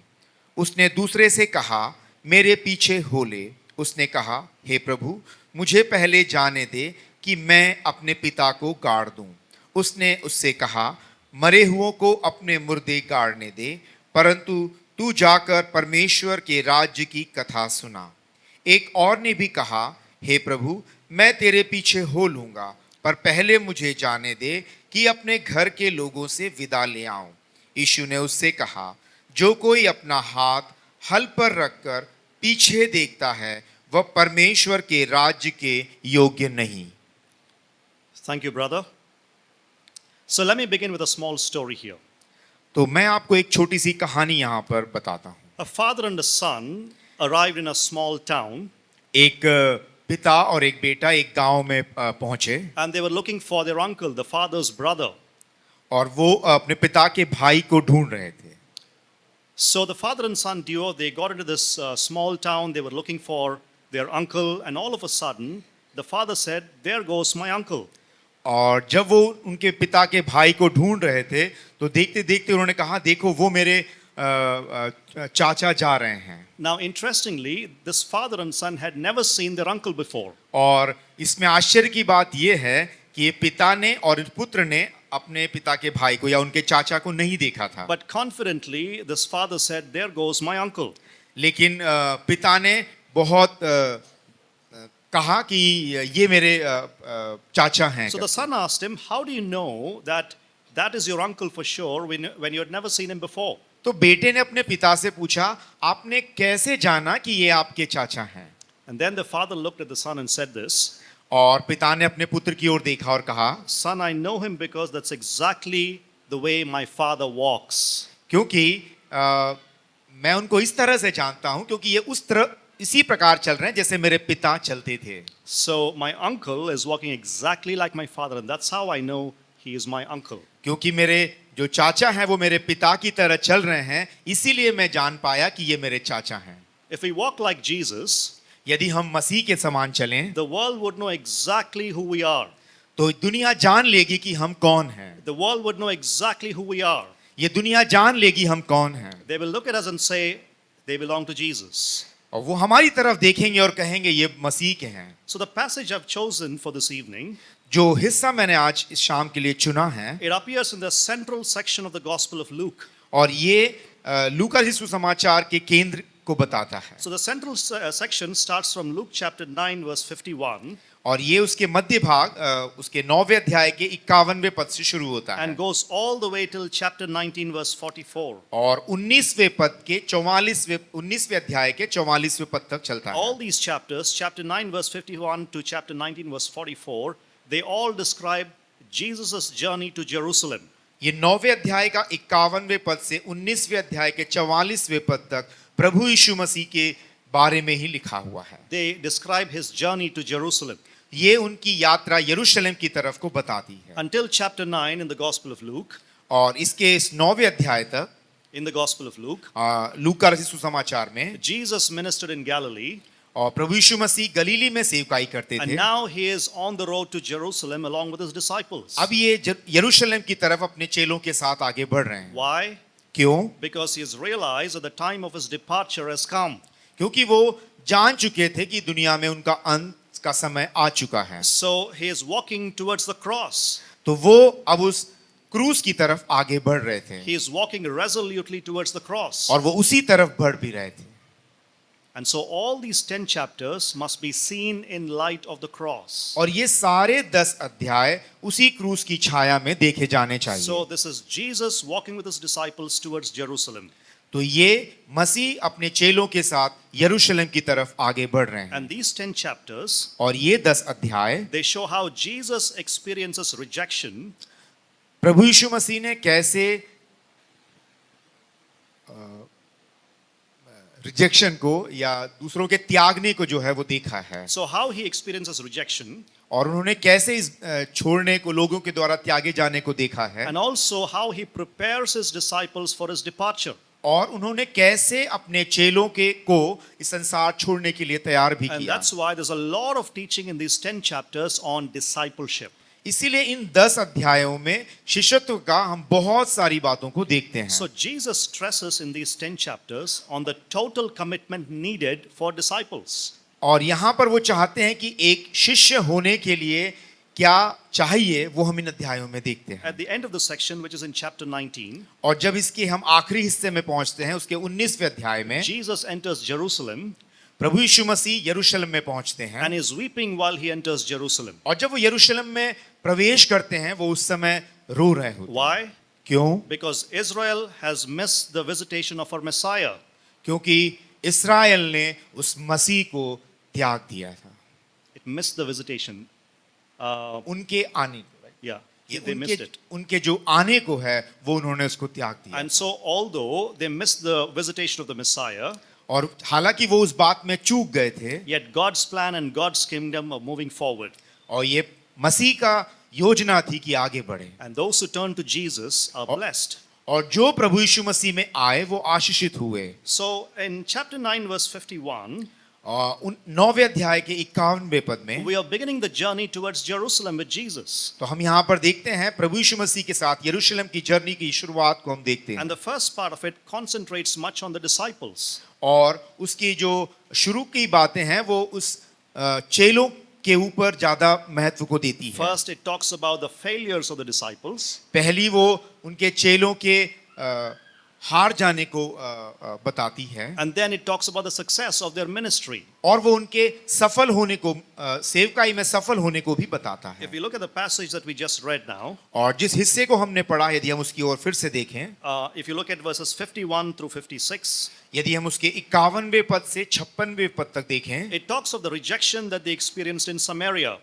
M: उसने दूसरे से कहा, मेरे पीछे हो ले। उसने कहा, हे प्रभु, मुझे पहले जाने दे कि मैं अपने पिता को गाड़ दूं। उसने उससे कहा, मरे हुओं को अपने मुर्दे गाड़ने दे, परंतु तू जाकर परमेश्वर के राज्य की कथा सुना। एक और ने भी कहा, हे प्रभु, मैं तेरे पीछे हो लूंगा, पर पहले मुझे जाने दे कि अपने घर के लोगों से विदा ले आऊं। यीशु ने उससे कहा, जो कोई अपना हाथ हल पर रखकर पीछे देखता है, वह परमेश्वर के राज्य के योग्य नहीं।
L: Thank you, brother. So let me begin with a small story here.
M: तो मैं आपको एक छोटी सी कहानी यहाँ पर बताता हूँ।
L: A father and a son arrived in a small town.
M: एक पिता और एक बेटा एक गांव में पहुंचे,
L: And they were looking for their uncle, the father's brother.
M: और वो अपने पिता के भाई को ढूंढ रहे थे।
L: So the father and son duo, they got into this small town. They were looking for their uncle, and all of a sudden, the father said, "There goes my uncle."
M: और जब वो उनके पिता के भाई को ढूंढ रहे थे, तो देखते देखते उन्होंने कहा, देखो वो मेरे चाचा जा रहे हैं।
L: Now, interestingly, this father and son had never seen their uncle before.
M: और इसमें आश्चर्य की बात यह है कि ये पिता ने और पुत्र ने अपने पिता के भाई को या उनके चाचा को नहीं देखा था।
L: But confidently, this father said, "There goes my uncle."
M: लेकिन पिता ने बहुत कहा कि ये मेरे चाचा हैं।
L: So the son asked him, "How do you know that that is your uncle for sure when you had never seen him before?"
M: तो बेटे ने अपने पिता से पूछा, आपने कैसे जाना कि ये आपके चाचा हैं?
L: And then the father looked at the son and said this.
M: और पिता ने अपने पुत्र की ओर देखा और कहा,
L: "Son, I know him because that's exactly the way my father walks."
M: क्योंकि मैं उनको इस तरह से जानता हूं क्योंकि ये इसी प्रकार चल रहे हैं जैसे मेरे पिता चलते थे।
L: So my uncle is walking exactly like my father, and that's how I know he is my uncle.
M: क्योंकि मेरे जो चाचा हैं वो मेरे पिता की तरह चल रहे हैं, इसीलिए मैं जान पाया कि ये मेरे चाचा हैं।
L: If we walk like Jesus,
M: यदि हम मसीह के समान चलें,
L: the world would know exactly who we are.
M: तो दुनिया जान लेगी कि हम कौन हैं।
L: The world would know exactly who we are.
M: ये दुनिया जान लेगी हम कौन हैं।
L: They will look at us and say they belong to Jesus.
M: और वो हमारी तरफ देखेंगे और कहेंगे ये मसीह के हैं।
L: So the passage I've chosen for this evening,
M: जो हिस्सा मैंने आज इस शाम के लिए चुना है,
L: it appears in the central section of the Gospel of Luke.
M: और ये लूका यीशु समाचार के केंद्र को बताता है।
L: So the central section starts from Luke chapter 9 verse 51.
M: और ये उसके मध्य भाग उसके 9वें अध्याय के 51वें पद से शुरू होता है
L: and goes all the way till chapter 19 verse 44.
M: और 19वें पद के 19वें अध्याय के 44वें पद तक चलता है।
L: All these chapters, chapter 9 verse 51 to chapter 19 verse 44, they all describe Jesus' journey to Jerusalem.
M: ये 9वें अध्याय का 51वें पद से 19वें अध्याय के 44वें पद तक प्रभु यीशु मसीह के बारे में ही लिखा हुआ है।
L: They describe his journey to Jerusalem.
M: ये उनकी यात्रा यरूशलेम की तरफ को बताती है।
L: Until chapter 9 in the Gospel of Luke.
M: और इसके इस 9वें अध्याय तक
L: in the Gospel of Luke,
M: लूका रचित सुसमाचार में
L: Jesus ministered in Galilee.
M: और प्रभु यीशु मसीह गलीली में सेवकाई करते थे।
L: And now he is on the road to Jerusalem along with his disciples.
M: अब ये यरूशलेम की तरफ अपने चेलों के साथ आगे बढ़ रहे हैं।
L: Why?
M: क्यों?
L: Because he has realized that the time of his departure has come.
M: क्योंकि वो जान चुके थे कि दुनिया में उनका अंत का समय आ चुका है।
L: So he is walking towards the cross.
M: तो वो अब उस क्रूस की तरफ आगे बढ़ रहे थे।
L: He is walking resolutely towards the cross.
M: और वो उसी तरफ बढ़ भी रहे थे।
L: And so all these 10 chapters must be seen in light of the cross.
M: और ये सारे 10 अध्याय उसी क्रूस की छाया में देखे जाने चाहिए।
L: So this is Jesus walking with his disciples towards Jerusalem.
M: तो ये मसीह अपने चेलों के साथ यरूशलेम की तरफ आगे बढ़ रहे हैं।
L: And these 10 chapters,
M: और ये 10 अध्याय
L: they show how Jesus experiences rejection.
M: प्रभु यीशु मसीह ने कैसे रिजेक्शन को या दूसरों के त्यागने को जो है वो देखा है।
L: So how he experiences rejection.
M: और उन्होंने कैसे इस छोड़ने को लोगों के द्वारा त्यागे जाने को देखा है।
L: And also how he prepares his disciples for his departure.
M: और उन्होंने कैसे अपने चेलों के को इस संसार छोड़ने के लिए तैयार भी
L: And
M: किया।
L: that's why there's a lot of teaching in these 10 chapters on discipleship.
M: इसीलिए इन 10 अध्यायों में शिष्यत्व का हम बहुत सारी बातों को देखते हैं।
L: So Jesus stresses in these 10 chapters on the total commitment needed for disciples.
M: और यहाँ पर वो चाहते हैं कि एक शिष्य होने के लिए क्या चाहिए वो हम इन अध्यायों में देखते हैं।
L: At the end of the section, which is in chapter 19,
M: और जब इसके हम आखिरी हिस्से में पहुंचते हैं उसके 19वें अध्याय में
L: Jesus enters Jerusalem
M: प्रभु यीशु मसीह यरूशलेम में पहुंचते हैं
L: and is weeping while he enters Jerusalem.
M: और जब वो यरूशलेम में प्रवेश करते हैं वो उस समय रो रहे होते हैं।
L: Why?
M: क्यों?
L: Because Israel has missed the visitation of our Messiah.
M: क्योंकि इस्राएल ने उस मसीह को त्याग दिया था।
L: It missed the visitation.
M: उनके आने को,
L: Yeah, they missed it.
M: उनके जो आने को है वो उन्होंने उसको त्याग दिया।
L: And so, although they missed the visitation of the Messiah,
M: और हालांकि वो उस बात में चूक गए थे,
L: yet God's plan and God's kingdom are moving forward.
M: और ये मसीह का योजना थी कि आगे बढ़े।
L: And those who turn to Jesus are blessed.
M: और जो प्रभु यीशु मसीह में आए वो आशीषित हुए।
L: So in chapter 9 verse 51,
M: उन 9वें अध्याय के 51वें पद में
L: we are beginning the journey towards Jerusalem with Jesus.
M: तो हम यहाँ पर देखते हैं प्रभु यीशु मसीह के साथ यरूशलेम की जर्नी की शुरुआत को हम देखते हैं।
L: And the first part of it concentrates much on the disciples.
M: और उसकी जो शुरू की बातें हैं वो उस चेलों के ऊपर ज्यादा महत्व को देती है।
L: First it talks about the failures of the disciples.
M: पहली वो उनके चेलों के हार जाने को बताती है।
L: And then it talks about the success of their ministry.
M: और वो उनके सफल होने को, सेवकाई में सफल होने को भी बताता है।
L: If we look at the passage that we just read now,
M: और जिस हिस्से को हमने पढ़ा यदि हम उसकी ओर फिर से देखें,
L: if you look at verses 51 through 56,
M: यदि हम उसके 51वें पद से 56वें पद तक देखें,
L: it talks of the rejection that they experienced in Samaria.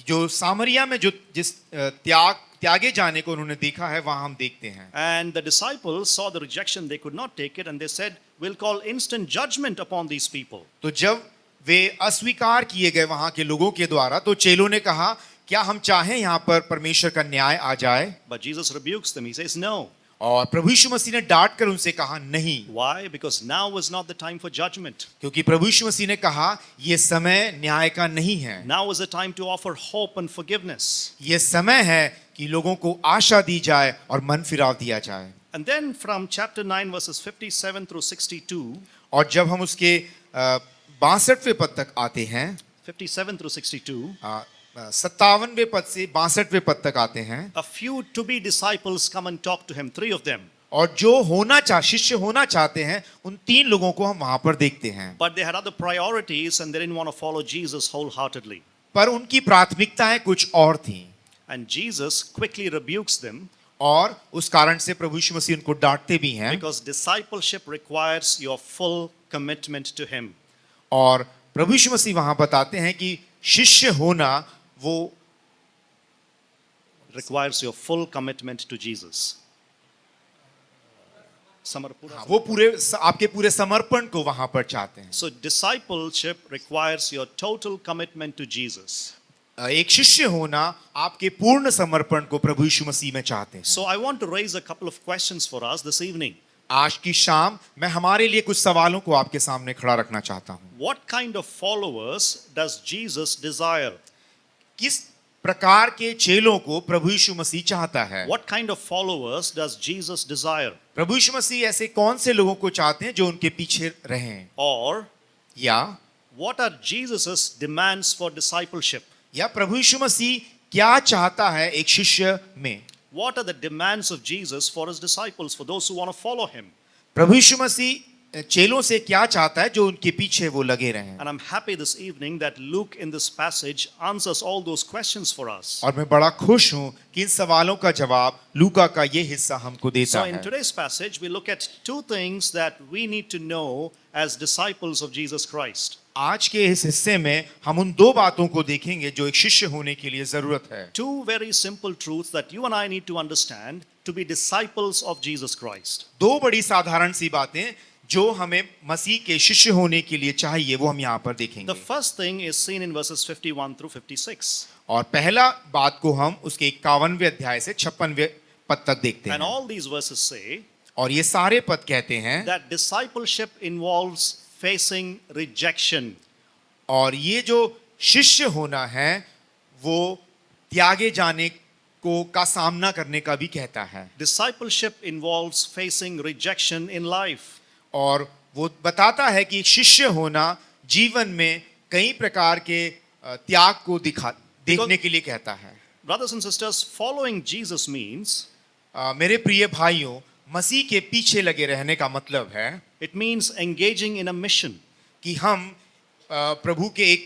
M: जो सामरिया में जो जिस त्यागे जाने को उन्होंने देखा है वहां हम देखते हैं।
L: And the disciples saw the rejection, they could not take it, and they said, "We'll call instant judgment upon these people."
M: तो जब वे अस्वीकार किए गए वहां के लोगों के द्वारा तो चेलों ने कहा क्या हम चाहें यहाँ पर परमेश्वर का न्याय आ जाए?
L: But Jesus rebukes them. He says, "No."
M: और प्रभु यीशु मसीह ने डांट कर उनसे कहा नहीं।
L: Why? Because now was not the time for judgment.
M: क्योंकि प्रभु यीशु मसीह ने कहा ये समय न्याय का नहीं है।
L: Now is the time to offer hope and forgiveness.
M: ये समय है कि लोगों को आशा दी जाए और मन फिराव दिया जाए।
L: And then from chapter 9 verses 57 through 62,
M: और जब हम उसके 62वें पद तक आते हैं,
L: 57 through 62,
M: 57वें पद से 62वें पद तक आते हैं,
L: a few to be disciples come and talk to him, 3 of them.
M: और जो शिष्य होना चाहते हैं उन 3 लोगों को हम वहां पर देखते हैं।
L: But they had other priorities and they didn't want to follow Jesus wholeheartedly.
M: पर उनकी प्राथमिकताएं कुछ और थीं।
L: And Jesus quickly rebukes them.
M: और उस कारण से प्रभु यीशु मसीह उनको डांटते भी हैं।
L: Because discipleship requires your full commitment to him.
M: और प्रभु यीशु मसीह वहां बताते हैं कि शिष्य होना वो
L: requires your full commitment to Jesus.
M: वो पूरे आपके पूरे समर्पण को वहां पर चाहते हैं।
L: So discipleship requires your total commitment to Jesus.
M: एक शिष्य होना आपके पूर्ण समर्पण को प्रभु यीशु मसीह में चाहते हैं।
L: So I want to raise a couple of questions for us this evening.
M: आज की शाम मैं हमारे लिए कुछ सवालों को आपके सामने खड़ा रखना चाहता हूँ।
L: What kind of followers does Jesus desire?
M: किस प्रकार के चेलों को प्रभु यीशु मसीह चाहता है?
L: What kind of followers does Jesus desire?
M: प्रभु यीशु मसीह ऐसे कौन से लोगों को चाहते हैं जो उनके पीछे रहें?
L: Or
M: या
L: what are Jesus's demands for discipleship?
M: या प्रभु यीशु मसीह क्या चाहता है एक शिष्य में?
L: What are the demands of Jesus for his disciples, for those who want to follow him?
M: प्रभु यीशु मसीह चेलों से क्या चाहता है जो उनके पीछे वो लगे रहें?
L: And I'm happy this evening that Luke in this passage answers all those questions for us.
M: और मैं बड़ा खुश हूं कि इन सवालों का जवाब लूका का ये हिस्सा हमको देता
L: So
M: है।
L: in today's passage we look at 2 things that we need to know as disciples of Jesus Christ.
M: आज के इस हिस्से में हम उन 2 बातों को देखेंगे जो एक शिष्य होने के लिए जरूरत है।
L: 2 very simple truths that you and I need to understand to be disciples of Jesus Christ.
M: 2 बड़ी साधारण सी बातें जो हमें मसीह के शिष्य होने के लिए चाहिए वो हम यहाँ पर देखेंगे।
L: The first thing is seen in verses 51 through 56.
M: और पहला बात को हम उसके 51वें अध्याय से 56वें पद तक देखते
L: And
M: हैं।
L: all these verses say,
M: और ये सारे पद कहते हैं
L: that discipleship involves facing rejection.
M: और ये जो शिष्य होना है वो त्यागे जाने को का सामना करने का भी कहता है।
L: Discipleship involves facing rejection in life.
M: और वो बताता है कि शिष्य होना जीवन में कई प्रकार के त्याग को देखने के लिए कहता है।
L: Brothers and sisters, following Jesus means
M: मेरे प्रिय भाइयों, मसीह के पीछे लगे रहने का मतलब है
L: it means engaging in a mission.
M: कि हम प्रभु के एक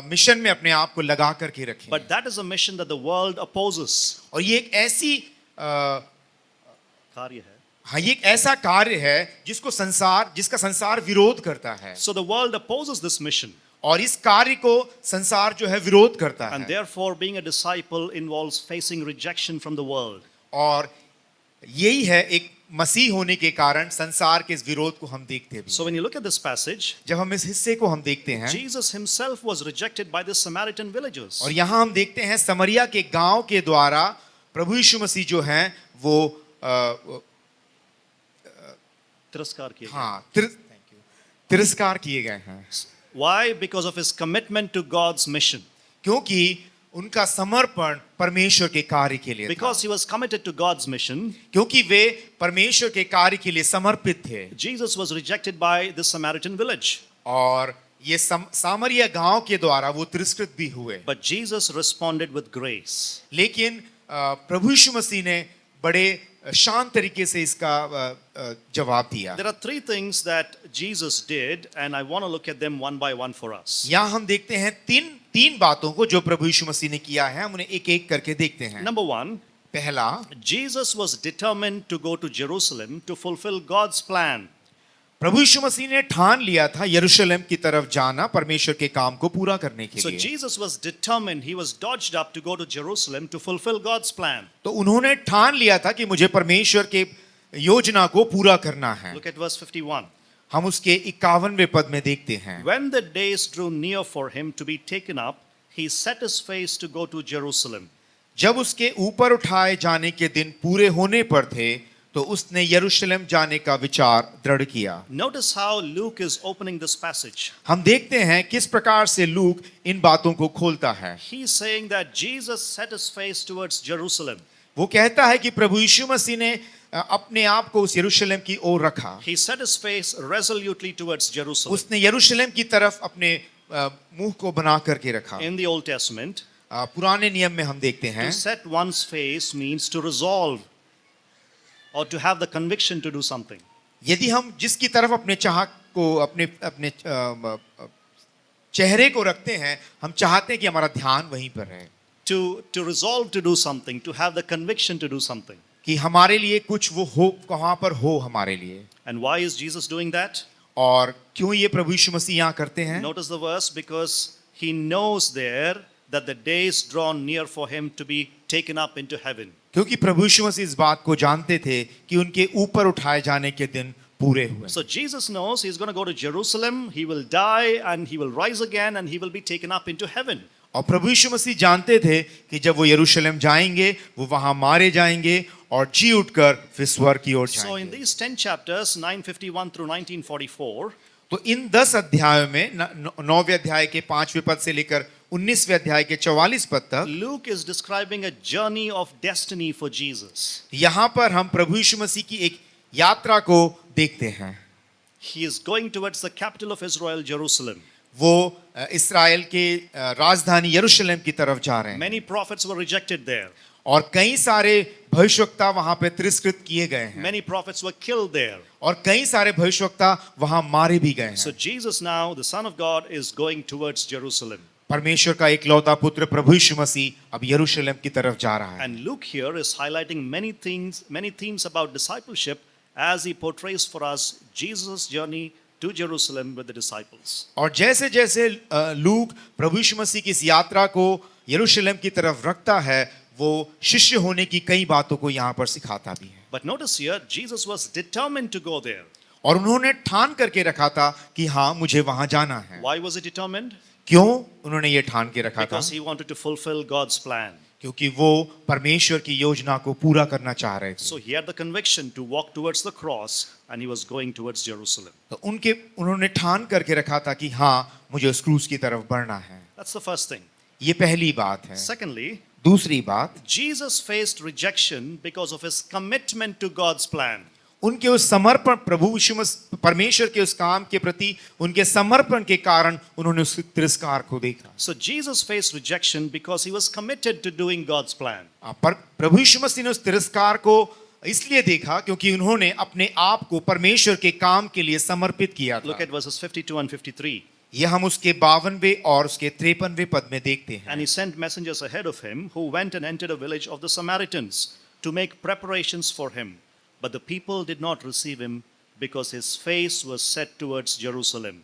M: मिशन में अपने आप को लगा करके रखें।
L: But that is a mission that the world opposes.
M: और ये एक ऐसी
L: कार्य है।
M: हाँ, ये एक ऐसा कार्य है जिसका संसार विरोध करता है।
L: So the world opposes this mission.
M: और इस कार्य को संसार जो है विरोध करता है।
L: And therefore being a disciple involves facing rejection from the world.
M: और यही है एक मसीह होने के कारण संसार के इस विरोध को हम देखते हैं।
L: So when you look at this passage,
M: जब हम इस हिस्से को हम देखते हैं,
L: Jesus himself was rejected by the Samaritan villagers.
M: और यहाँ हम देखते हैं समरिया के गांव के द्वारा प्रभु यीशु मसीह जो हैं वो
L: तिरस्कार किए गए।
M: हाँ, तिरस्कार किए गए हैं।
L: Why? Because of his commitment to God's mission.
M: क्योंकि उनका समर्पण परमेश्वर के कार्य के लिए था।
L: Because he was committed to God's mission,
M: क्योंकि वे परमेश्वर के कार्य के लिए समर्पित थे।
L: Jesus was rejected by the Samaritan village.
M: और ये सामरिया गांव के द्वारा वो तिरस्कृत भी हुए।
L: But Jesus responded with grace.
M: लेकिन प्रभु यीशु मसीह ने बड़े शांत तरीके से इसका जवाब दिया।
L: There are three things that Jesus did, and I want to look at them one by one for us.
M: यहाँ हम देखते हैं तीन बातों को जो प्रभु यीशु मसीह ने किया है, हम उन्हें एक एक करके देखते हैं।
L: Number one,
M: पहला,
L: Jesus was determined to go to Jerusalem to fulfill God's plan.
M: प्रभु यीशु मसीह ने ठान लिया था यरूशलेम की तरफ जाना परमेश्वर के काम को पूरा करने के
L: So
M: लिए।
L: Jesus was determined, he was dodged up to go to Jerusalem to fulfill God's plan.
M: तो उन्होंने ठान लिया था कि मुझे परमेश्वर के योजना को पूरा करना है।
L: Look at verse 51.
M: हम उसके 51वें पद में देखते हैं।
L: When the days drew near for him to be taken up, he set his face to go to Jerusalem.
M: जब उसके ऊपर उठाए जाने के दिन पूरे होने पर थे तो उसने यरूशलेम जाने का विचार दृढ़ किया।
L: Notice how Luke is opening this passage.
M: हम देखते हैं किस प्रकार से लूक इन बातों को खोलता है।
L: He is saying that Jesus set his face towards Jerusalem.
M: वो कहता है कि प्रभु यीशु मसीह ने अपने आप को उस यरूशलेम की ओर रखा।
L: He set his face resolutely towards Jerusalem.
M: उसने यरूशलेम की तरफ अपने मुंह को बना करके रखा।
L: In the Old Testament,
M: पुराने नियम में हम देखते हैं
L: to set one's face means to resolve or to have the conviction to do something.
M: यदि हम जिसकी तरफ अपने चाह को अपने चेहरे को रखते हैं, हम चाहते हैं कि हमारा ध्यान वहीं पर रहे।
L: To resolve to do something, to have the conviction to do something.
M: कि हमारे लिए कुछ वो हो, कहाँ पर हो हमारे लिए।
L: And why is Jesus doing that?
M: और क्यों ये प्रभु यीशु मसीह यहाँ करते हैं?
L: Notice the verse, because he knows there that the days draw near for him to be taken up into heaven.
M: क्योंकि प्रभु यीशु मसीह इस बात को जानते थे कि उनके ऊपर उठाए जाने के दिन पूरे हुए।
L: So Jesus knows he's going to go to Jerusalem, he will die and he will rise again and he will be taken up into heaven.
M: और प्रभु यीशु मसीह जानते थे कि जब वो यरूशलेम जाएंगे वो वहां मारे जाएंगे और जी उठकर फिर स्वर्ग की ओर
L: So in
M: जाएंगे।
L: these 10 chapters, 951 through 1944,
M: तो इन 10 अध्यायों में 9वें अध्याय के 5वें पद से लेकर 19वें अध्याय के 44 पद तक
L: Luke is describing a journey of destiny for Jesus.
M: यहाँ पर हम प्रभु यीशु मसीह की एक यात्रा को देखते हैं।
L: He is going towards the capital of Israel, Jerusalem.
M: वो इस्राएल के राजधानी यरूशलेम की तरफ जा रहे हैं।
L: Many prophets were rejected there.
M: और कई सारे भविष्यवक्ता वहां पे तिरस्कृत किए गए हैं।
L: Many prophets were killed there.
M: और कई सारे भविष्यवक्ता वहां मारे भी गए हैं।
L: So Jesus now, the Son of God, is going towards Jerusalem.
M: परमेश्वर का इकलौता पुत्र प्रभु यीशु मसीह अब यरूशलेम की तरफ जा रहा है।
L: And Luke here is highlighting many themes about discipleship as he portrays for us Jesus' journey to Jerusalem with the disciples.
M: और जैसे जैसे लूक प्रभु यीशु मसीह की इस यात्रा को यरूशलेम की तरफ रखता है, वो शिष्य होने की कई बातों को यहाँ पर सिखाता भी है।
L: But notice here, Jesus was determined to go there.
M: और उन्होंने ठान करके रखा था कि हाँ मुझे वहां जाना है।
L: Why was he determined?
M: क्यों उन्होंने ये ठान के रखा था?
L: Because he wanted to fulfill God's plan.
M: क्योंकि वो परमेश्वर की योजना को पूरा करना चाह रहे थे।
L: So he had the conviction to walk towards the cross and he was going towards Jerusalem.
M: तो उन्होंने ठान करके रखा था कि हाँ मुझे उस क्रूस की तरफ बढ़ना है।
L: That's the first thing.
M: ये पहली बात है।
L: Secondly,
M: दूसरी बात,
L: Jesus faced rejection because of his commitment to God's plan.
M: उनके उस समर्पण, प्रभु यीशु मसीह परमेश्वर के उस काम के प्रति उनके समर्पण के कारण उन्होंने उस तिरस्कार को देखा।
L: So Jesus faced rejection because he was committed to doing God's plan.
M: पर प्रभु यीशु मसीह ने उस तिरस्कार को इसलिए देखा क्योंकि उन्होंने अपने आप को परमेश्वर के काम के लिए समर्पित किया था।
L: Look at verses 52 and 53.
M: ये हम उसके 52वें और उसके 53वें पद में देखते हैं।
L: And he sent messengers ahead of him who went and entered a village of the Samaritans to make preparations for him. But the people did not receive him because his face was set towards Jerusalem.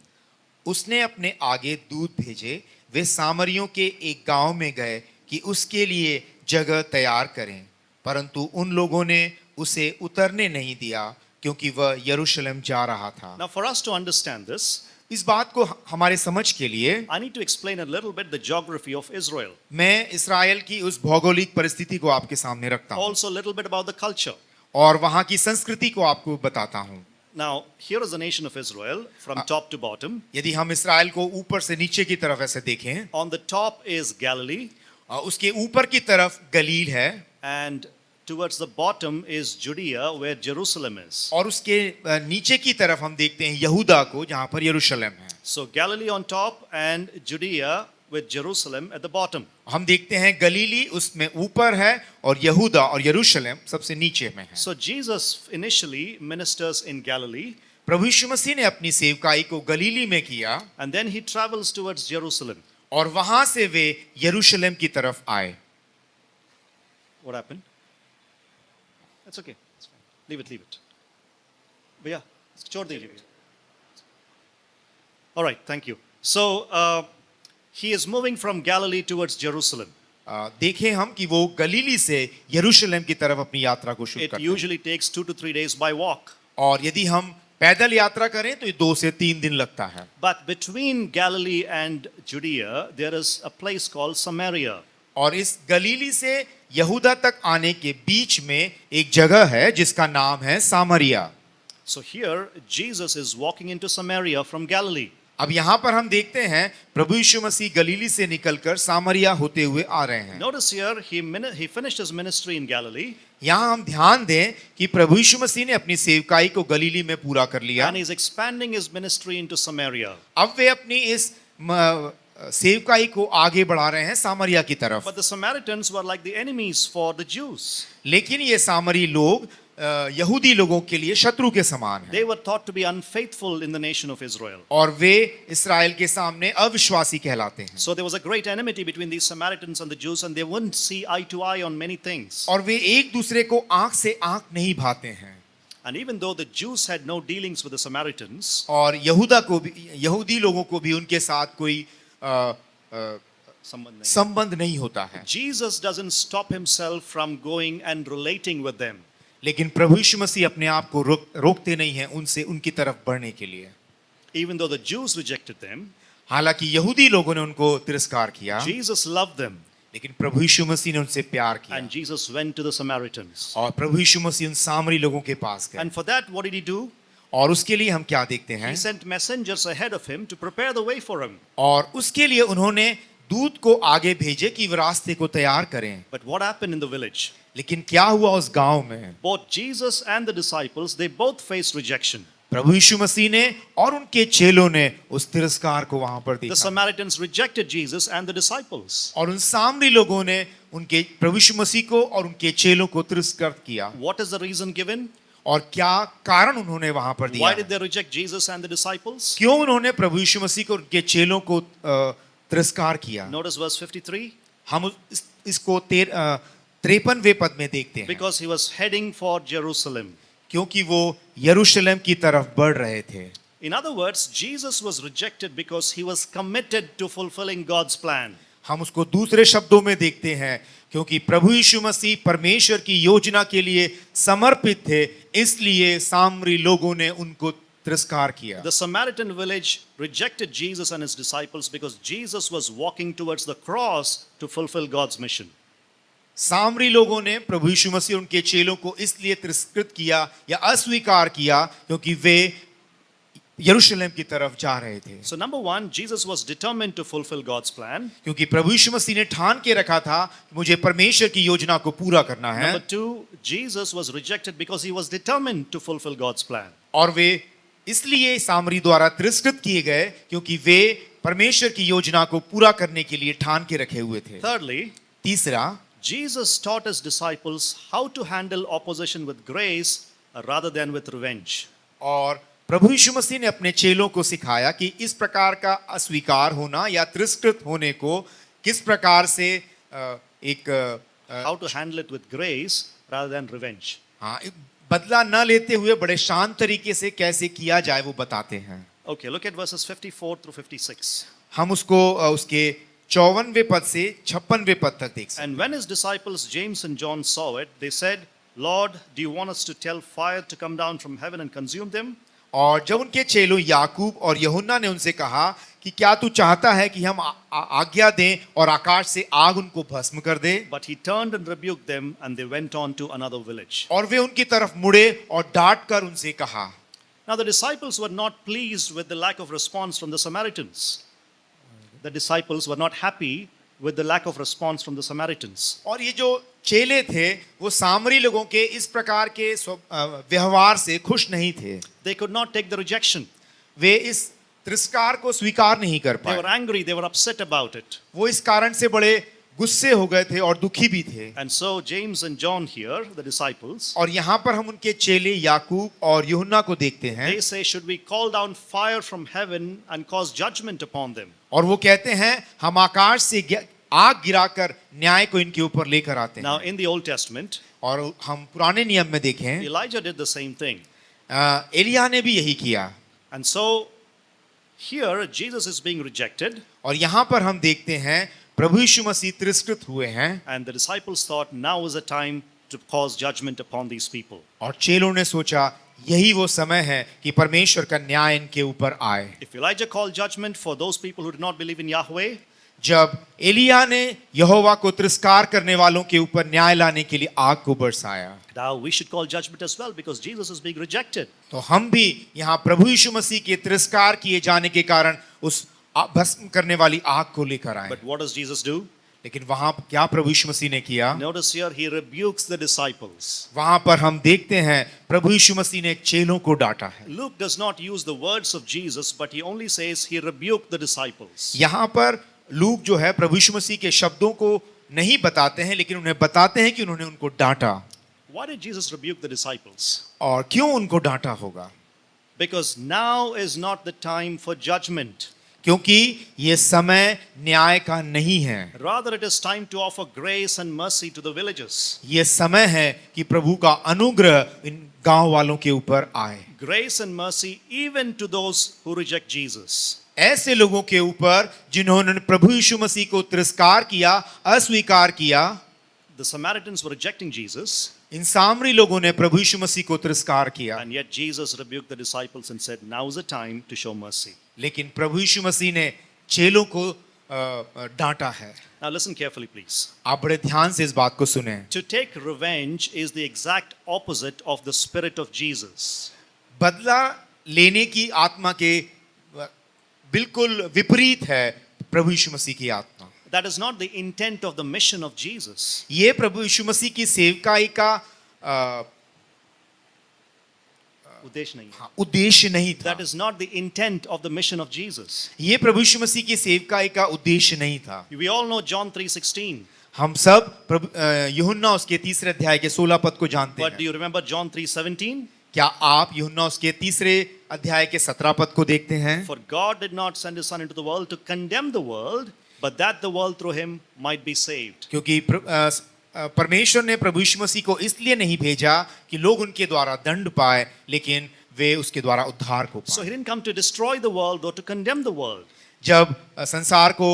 M: उसने अपने आगे दूत भेजे, वे सामरियों के एक गांव में गए कि उसके लिए जगह तैयार करें, परंतु उन लोगों ने उसे उतरने नहीं दिया क्योंकि वह यरूशलेम जा रहा था।
L: Now for us to understand this,
M: इस बात को हमारे समझ के लिए
L: I need to explain a little bit the geography of Israel.
M: मैं इस्राएल की उस भौगोलिक परिस्थिति को आपके सामने रखता हूँ।
L: Also a little bit about the culture.
M: और वहाँ की संस्कृति को आपको बताता हूँ।
L: Now here is the nation of Israel from top to bottom.
M: यदि हम इस्राएल को ऊपर से नीचे की तरफ ऐसे देखें,
L: On the top is Galilee.
M: उसके ऊपर की तरफ गलील है,
L: And towards the bottom is Judea where Jerusalem is.
M: और उसके नीचे की तरफ हम देखते हैं यहूदा को जहाँ पर यरूशलेम है।
L: So Galilee on top and Judea with Jerusalem at the bottom.
M: हम देखते हैं गलीली उसमें ऊपर है और यहूदा और यरूशलेम सबसे नीचे में है।
L: So Jesus initially ministers in Galilee.
M: प्रभु यीशु मसीह ने अपनी सेवकाई को गलीली में किया,
L: And then he travels towards Jerusalem.
M: और वहां से वे यरूशलेम की तरफ आए।
L: What happened? That's okay. It's fine. Leave it. भैया, छोड़ दीजिए भैया. All right, thank you. So he is moving from Galilee towards Jerusalem.
M: देखें हम कि वो गलीली से यरूशलेम की तरफ अपनी यात्रा को शुरू
L: It
M: करते हैं।
L: usually takes 2 to 3 days by walk.
M: और यदि हम पैदल यात्रा करें तो ये 2 से 3 दिन लगता है।
L: But between Galilee and Judea, there is a place called Samaria.
M: और इस गलीली से यहूदा तक आने के बीच में एक जगह है जिसका नाम है सामरिया।
L: So here Jesus is walking into Samaria from Galilee.
M: अब यहाँ पर हम देखते हैं प्रभु यीशु मसीह गलीली से निकलकर सामरिया होते हुए आ रहे हैं।
L: Notice here he finished his ministry in Galilee.
M: यहाँ हम ध्यान दें कि प्रभु यीशु मसीह ने अपनी सेवकाई को गलीली में पूरा कर लिया।
L: And he is expanding his ministry into Samaria.
M: अब वे अपनी इस सेवकाई को आगे बढ़ा रहे हैं सामरिया की तरफ।
L: But the Samaritans were like the enemies for the Jews.
M: लेकिन ये सामरी लोग यहूदी लोगों के लिए शत्रु के समान हैं।
L: They were thought to be unfaithful in the nation of Israel.
M: और वे इस्राएल के सामने अविश्वासी कहलाते हैं।
L: So there was a great enmity between these Samaritans and the Jews, and they wouldn't see eye to eye on many things.
M: और वे एक दूसरे को आंख से आंख नहीं भाते हैं।
L: And even though the Jews had no dealings with the Samaritans,
M: और यहूदी लोगों को भी उनके साथ कोई संबंध नहीं होता है।
L: Jesus doesn't stop himself from going and relating with them.
M: लेकिन प्रभु यीशु मसीह अपने आप को रोकते नहीं हैं उनसे उनकी तरफ बढ़ने के लिए।
L: Even though the Jews rejected them,
M: हालांकि यहूदी लोगों ने उनको तिरस्कार किया,
L: Jesus loved them.
M: लेकिन प्रभु यीशु मसीह ने उनसे प्यार किया।
L: And Jesus went to the Samaritans.
M: और प्रभु यीशु मसीह उन सामरी लोगों के पास गए।
L: And for that, what did he do?
M: और उसके लिए हम क्या देखते हैं?
L: He sent messengers ahead of him to prepare the way for him.
M: और उसके लिए उन्होंने दूत को आगे भेजे कि वे रास्ते को तैयार करें।
L: But what happened in the village?
M: लेकिन क्या हुआ उस गांव में?
L: Both Jesus and the disciples, they both faced rejection.
M: प्रभु यीशु मसीह ने और उनके चेलों ने उस तिरस्कार को वहां पर
L: The
M: देखा।
L: Samaritans rejected Jesus and the disciples.
M: और उन सामरी लोगों ने उनके प्रभु यीशु मसीह को और उनके चेलों को तिरस्कार किया।
L: What is the reason given?
M: और क्या कारण उन्होंने वहां पर दिया?
L: Why did they reject Jesus and the disciples?
M: क्यों उन्होंने प्रभु यीशु मसीह को और उनके चेलों को तिरस्कार किया?
L: Notice verse 53.
M: हम इसको 53वें पद में देखते हैं।
L: Because he was heading for Jerusalem.
M: क्योंकि वो यरूशलेम की तरफ बढ़ रहे थे।
L: In other words, Jesus was rejected because he was committed to fulfilling God's plan.
M: हम उसको दूसरे शब्दों में देखते हैं क्योंकि प्रभु यीशु मसीह परमेश्वर की योजना के लिए समर्पित थे, इसलिए सामरी लोगों ने उनको तिरस्कार किया।
L: The Samaritan village rejected Jesus and his disciples because Jesus was walking towards the cross to fulfill God's mission.
M: सामरी लोगों ने प्रभु यीशु मसीह और उनके चेलों को इसलिए तिरस्कृत किया या अस्वीकार किया क्योंकि वे यरूशलेम की तरफ जा रहे थे।
L: So number one, Jesus was determined to fulfill God's plan.
M: क्योंकि प्रभु यीशु मसीह ने ठान के रखा था कि मुझे परमेश्वर की योजना को पूरा करना है।
L: Number two, Jesus was rejected because he was determined to fulfill God's plan.
M: और वे इसलिए सामरी द्वारा तिरस्कृत किए गए क्योंकि वे परमेश्वर की योजना को पूरा करने के लिए ठान के रखे हुए थे।
L: Thirdly,
M: तीसरा,
L: Jesus taught his disciples how to handle opposition with grace rather than with revenge.
M: और प्रभु यीशु मसीह ने अपने चेलों को सिखाया कि इस प्रकार का अस्वीकार होना या तिरस्कृत होने को किस प्रकार से
L: How to handle it with grace rather than revenge.
M: हाँ, बदला न लेते हुए बड़े शांत तरीके से कैसे किया जाए वो बताते हैं।
L: Okay, look at verses 54 through 56.
M: हम उसको उसके 54वें पद से 56वें पद तक देख सकते हैं।
L: And when his disciples James and John saw it, they said, Lord, do you want us to tell fire to come down from heaven and consume them?
M: और जब उनके चेलों याकूब और यूहन्ना ने उनसे कहा कि क्या तू चाहता है कि हम आज्ञा दें और आकाश से आग उनको भस्म कर दे?
L: But he turned and rebuked them, and they went on to another village.
M: और वे उनकी तरफ मुड़े और डांट कर उनसे कहा।
L: Now the disciples were not pleased with the lack of response from the Samaritans. The disciples were not happy with the lack of response from the Samaritans.
M: और ये जो चेले थे वो सामरी लोगों के इस प्रकार के व्यवहार से खुश नहीं थे।
L: They could not take the rejection.
M: वे इस तिरस्कार को स्वीकार नहीं कर
L: They
M: पाए।
L: were angry, they were upset about it.
M: वो इस कारण से बड़े गुस्से हो गए थे और दुखी भी थे।
L: And so James and John here, the disciples,
M: और यहाँ पर हम उनके चेले याकूब और यूहन्ना को देखते हैं।
L: they say, should we call down fire from heaven and cause judgment upon them?
M: और वो कहते हैं हम आकाश से आग गिराकर न्याय को इनके ऊपर लेकर आते हैं।
L: Now in the Old Testament,
M: और हम पुराने नियम में देखें
L: Elijah did the same thing.
M: Elia ने भी यही किया।
L: And so here Jesus is being rejected.
M: और यहाँ पर हम देखते हैं प्रभु यीशु मसीह तिरस्कृत हुए हैं।
L: And the disciples thought now is the time to cause judgment upon these people.
M: और चेलों ने सोचा यही वो समय है कि परमेश्वर का न्याय इनके ऊपर आए।
L: If Elijah called judgment for those people who did not believe in Yahweh,
M: जब एलिया ने यहोवा को तिरस्कार करने वालों के ऊपर न्याय लाने के लिए आग को बरसाया,
L: now we should call judgment as well because Jesus is being rejected.
M: तो हम भी यहाँ प्रभु यीशु मसीह के तिरस्कार किए जाने के कारण उस भस्म करने वाली आग को लेकर आए।
L: But what does Jesus do?
M: लेकिन वहां क्या प्रभु यीशु मसीह ने किया?
L: Notice here he rebukes the disciples.
M: वहां पर हम देखते हैं प्रभु यीशु मसीह ने चेलों को डांटा है।
L: Luke does not use the words of Jesus, but he only says he rebuked the disciples.
M: यहाँ पर लूक जो है प्रभु यीशु मसीह के शब्दों को नहीं बताते हैं, लेकिन उन्हें बताते हैं कि उन्होंने उनको डांटा।
L: Why did Jesus rebuke the disciples?
M: और क्यों उनको डांटा होगा?
L: Because now is not the time for judgment.
M: क्योंकि ये समय न्याय का नहीं है।
L: Rather it is time to offer grace and mercy to the villages.
M: ये समय है कि प्रभु का अनुग्रह इन गांव वालों के ऊपर आए।
L: Grace and mercy even to those who reject Jesus.
M: ऐसे लोगों के ऊपर जिन्होंने प्रभु यीशु मसीह को तिरस्कार किया, अस्वीकार किया।
L: The Samaritans were rejecting Jesus.
M: इन सामरी लोगों ने प्रभु यीशु मसीह को तिरस्कार किया।
L: And yet Jesus rebuked the disciples and said, now is the time to show mercy.
M: लेकिन प्रभु यीशु मसीह ने चेलों को डांटा है।
L: Now listen carefully, please.
M: आप बड़े ध्यान से इस बात को सुने।
L: To take revenge is the exact opposite of the spirit of Jesus.
M: बदला लेने की आत्मा के बिल्कुल विपरीत है प्रभु यीशु मसीह की आत्मा।
L: That is not the intent of the mission of Jesus.
M: ये प्रभु यीशु मसीह की सेवकाई का
L: उद्देश्य नहीं है।
M: उद्देश्य नहीं था।
L: That is not the intent of the mission of Jesus.
M: ये प्रभु यीशु मसीह की सेवकाई का उद्देश्य नहीं था।
L: We all know John 3:16.
M: हम सब प्रभु यूहन्ना उसके 3 अध्याय के 16 पद को जानते
L: But
M: हैं।
L: do you remember John 3:17?
M: क्या आप यूहन्ना उसके 3 अध्याय के 17 पद को देखते हैं?
L: For God did not send his son into the world to condemn the world, but that the world through him might be saved.
M: क्योंकि परमेश्वर ने प्रभु यीशु मसीह को इसलिए नहीं भेजा कि लोग उनके द्वारा दंड पाए, लेकिन वे उसके द्वारा उद्धार को
L: So
M: पाए।
L: he didn't come to destroy the world or to condemn the world.
M: जब संसार को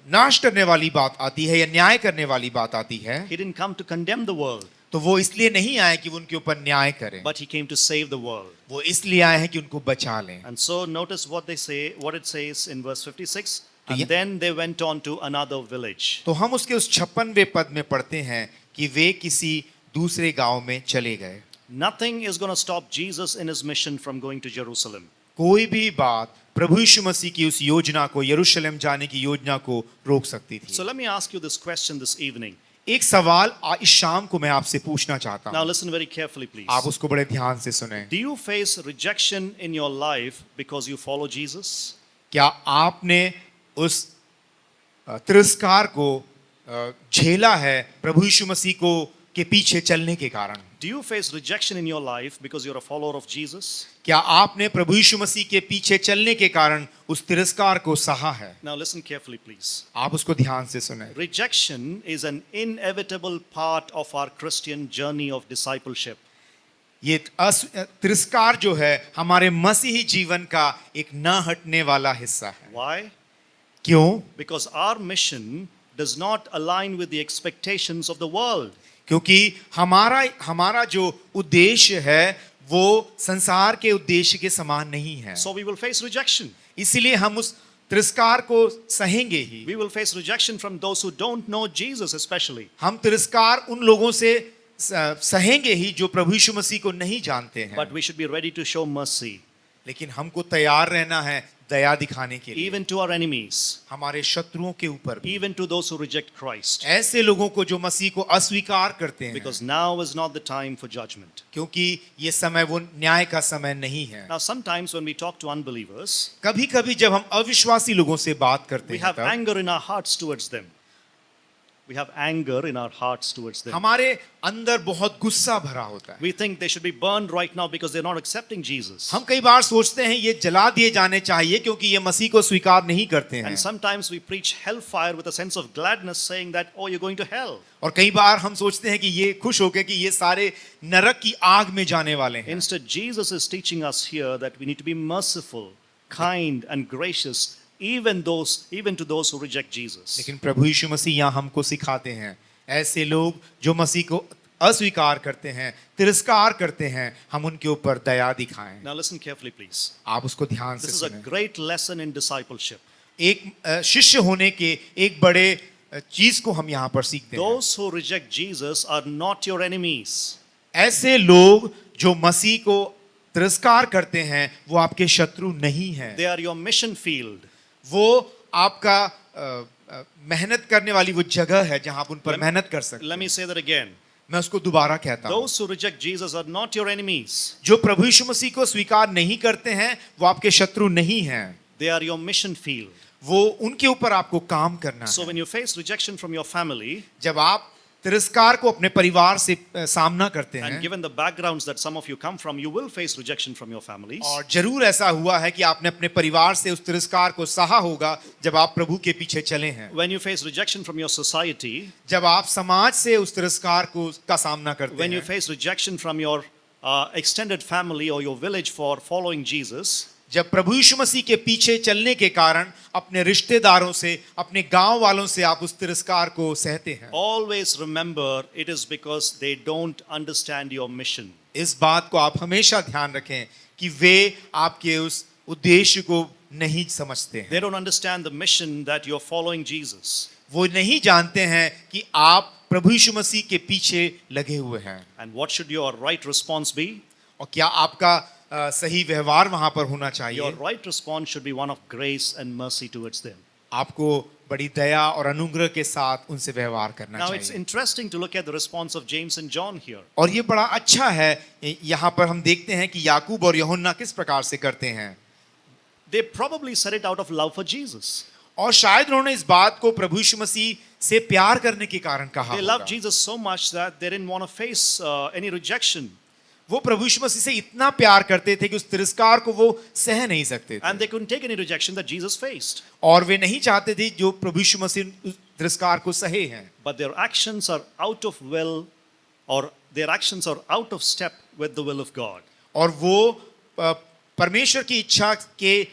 M: नाश करने वाली बात आती है या न्याय करने वाली बात आती है,
L: He didn't come to condemn the world,
M: तो वो इसलिए नहीं आए कि वो उनके ऊपर न्याय करें,
L: but he came to save the world.
M: वो इसलिए आए हैं कि उनको बचा लें।
L: And so notice what they say, what it says in verse 56. And then they went on to another village.
M: तो हम उसके उस 56वें पद में पढ़ते हैं कि वे किसी दूसरे गांव में चले गए।
L: Nothing is going to stop Jesus in his mission from going to Jerusalem.
M: कोई भी बात प्रभु यीशु मसीह की उस योजना को, यरूशलेम जाने की योजना को रोक सकती थी।
L: So let me ask you this question this evening.
M: एक सवाल इस शाम को मैं आपसे पूछना चाहता
L: Now
M: हूँ।
L: listen very carefully, please.
M: आप उसको बड़े ध्यान से सुने।
L: Do you face rejection in your life because you follow Jesus?
M: क्या आपने उस तिरस्कार को झेला है प्रभु यीशु मसीह को के पीछे चलने के कारण?
L: Do you face rejection in your life because you're a follower of Jesus?
M: क्या आपने प्रभु यीशु मसीह के पीछे चलने के कारण उस तिरस्कार को सहा है?
L: Now listen carefully, please.
M: आप उसको ध्यान से सुने।
L: Rejection is an inevitable part of our Christian journey of discipleship.
M: ये तिरस्कार जो है हमारे मसीही जीवन का एक न हटने वाला हिस्सा है।
L: Why?
M: क्यों?
L: Because our mission does not align with the expectations of the world.
M: क्योंकि हमारा जो उद्देश्य है वो संसार के उद्देश्य के समान नहीं है।
L: So we will face rejection.
M: इसीलिए हम उस तिरस्कार को सहेंगे ही।
L: We will face rejection from those who don't know Jesus especially.
M: हम तिरस्कार उन लोगों से सहेंगे ही जो प्रभु यीशु मसीह को नहीं जानते हैं।
L: But we should be ready to show mercy.
M: लेकिन हमको तैयार रहना है दया दिखाने के लिए।
L: Even to our enemies.
M: हमारे शत्रुओं के ऊपर भी।
L: Even to those who reject Christ.
M: ऐसे लोगों को जो मसीह को अस्वीकार करते हैं।
L: Because now is not the time for judgment.
M: क्योंकि ये समय वो न्याय का समय नहीं है।
L: Now sometimes when we talk to unbelievers,
M: कभी-कभी जब हम अविश्वासी लोगों से बात करते हैं,
L: we have anger in our hearts towards them. We have anger in our hearts towards them.
M: हमारे अंदर बहुत गुस्सा भरा होता है।
L: We think they should be burned right now because they're not accepting Jesus.
M: हम कई बार सोचते हैं ये जला दिए जाने चाहिए क्योंकि ये मसीह को स्वीकार नहीं करते हैं।
L: And sometimes we preach hellfire with a sense of gladness, saying that, oh, you're going to hell.
M: और कई बार हम सोचते हैं कि ये खुश होकर कि ये सारे नरक की आग में जाने वाले हैं।
L: Instead, Jesus is teaching us here that we need to be merciful, kind, and gracious. Even to those who reject Jesus.
M: लेकिन प्रभु यीशु मसीह यहाँ हमको सिखाते हैं ऐसे लोग जो मसीह को अस्वीकार करते हैं, तिरस्कार करते हैं, हम उनके ऊपर दया दिखाएं।
L: Now listen carefully, please.
M: आप उसको ध्यान से
L: सुनें। This is a great lesson in discipleship.
M: एक शिष्य होने के एक बड़े चीज को हम यहाँ पर सीखते हैं।
L: Those who reject Jesus are not your enemies.
M: ऐसे लोग जो मसीह को तिरस्कार करते हैं वो आपके शत्रु नहीं हैं।
L: They are your mission field.
M: वो आपका मेहनत करने वाली वो जगह है जहां आप उन पर मेहनत कर सकते हैं।
L: Let me say that again.
M: मैं उसको दोबारा कहता हूं।
L: Those who reject Jesus are not your enemies.
M: जो प्रभु यीशु मसीह को स्वीकार नहीं करते हैं वो आपके शत्रु नहीं हैं।
L: They are your mission field.
M: वो उनके ऊपर आपको काम करना है।
L: So when you face rejection from your family,
M: जब आप तिरस्कार को अपने परिवार से सामना करते हैं,
L: and given the backgrounds that some of you come from, you will face rejection from your families.
M: और जरूर ऐसा हुआ है कि आपने अपने परिवार से उस तिरस्कार को सहा होगा जब आप प्रभु के पीछे चले हैं।
L: When you face rejection from your society,
M: जब आप समाज से उस तिरस्कार का सामना करते हैं,
L: when you face rejection from your extended family or your village for following Jesus,
M: जब प्रभु यीशु मसीह के पीछे चलने के कारण अपने रिश्तेदारों से, अपने गांव वालों से आप उस तिरस्कार को सहते हैं,
L: always remember it is because they don't understand your mission.
M: इस बात को आप हमेशा ध्यान रखें कि वे आपके उस उद्देश्य को नहीं समझते हैं।
L: They don't understand the mission that you're following Jesus.
M: वो नहीं जानते हैं कि आप प्रभु यीशु मसीह के पीछे लगे हुए हैं।
L: And what should your right response be?
M: और क्या आपका सही व्यवहार वहां पर होना चाहिए?
L: Your right response should be one of grace and mercy towards them.
M: आपको बड़ी दया और अनुग्रह के साथ उनसे व्यवहार करना
L: Now
M: चाहिए।
L: it's interesting to look at the response of James and John here.
M: और ये बड़ा अच्छा है, यहाँ पर हम देखते हैं कि याकूब और यूहन्ना किस प्रकार से करते हैं।
L: They probably said it out of love for Jesus.
M: और शायद उन्होंने इस बात को प्रभु यीशु मसीह से प्यार करने के कारण कहा
L: They
M: होगा।
L: loved Jesus so much that they didn't want to face any rejection.
M: वो प्रभु यीशु मसीह से इतना प्यार करते थे कि उस तिरस्कार को वो सह नहीं सकते थे।
L: And they couldn't take any rejection that Jesus faced.
M: और वे नहीं चाहते थे जो प्रभु यीशु मसीह उस तिरस्कार को सहे हैं।
L: But their actions are out of will, or their actions are out of step with the will of God.
M: और वो परमेश्वर की इच्छा के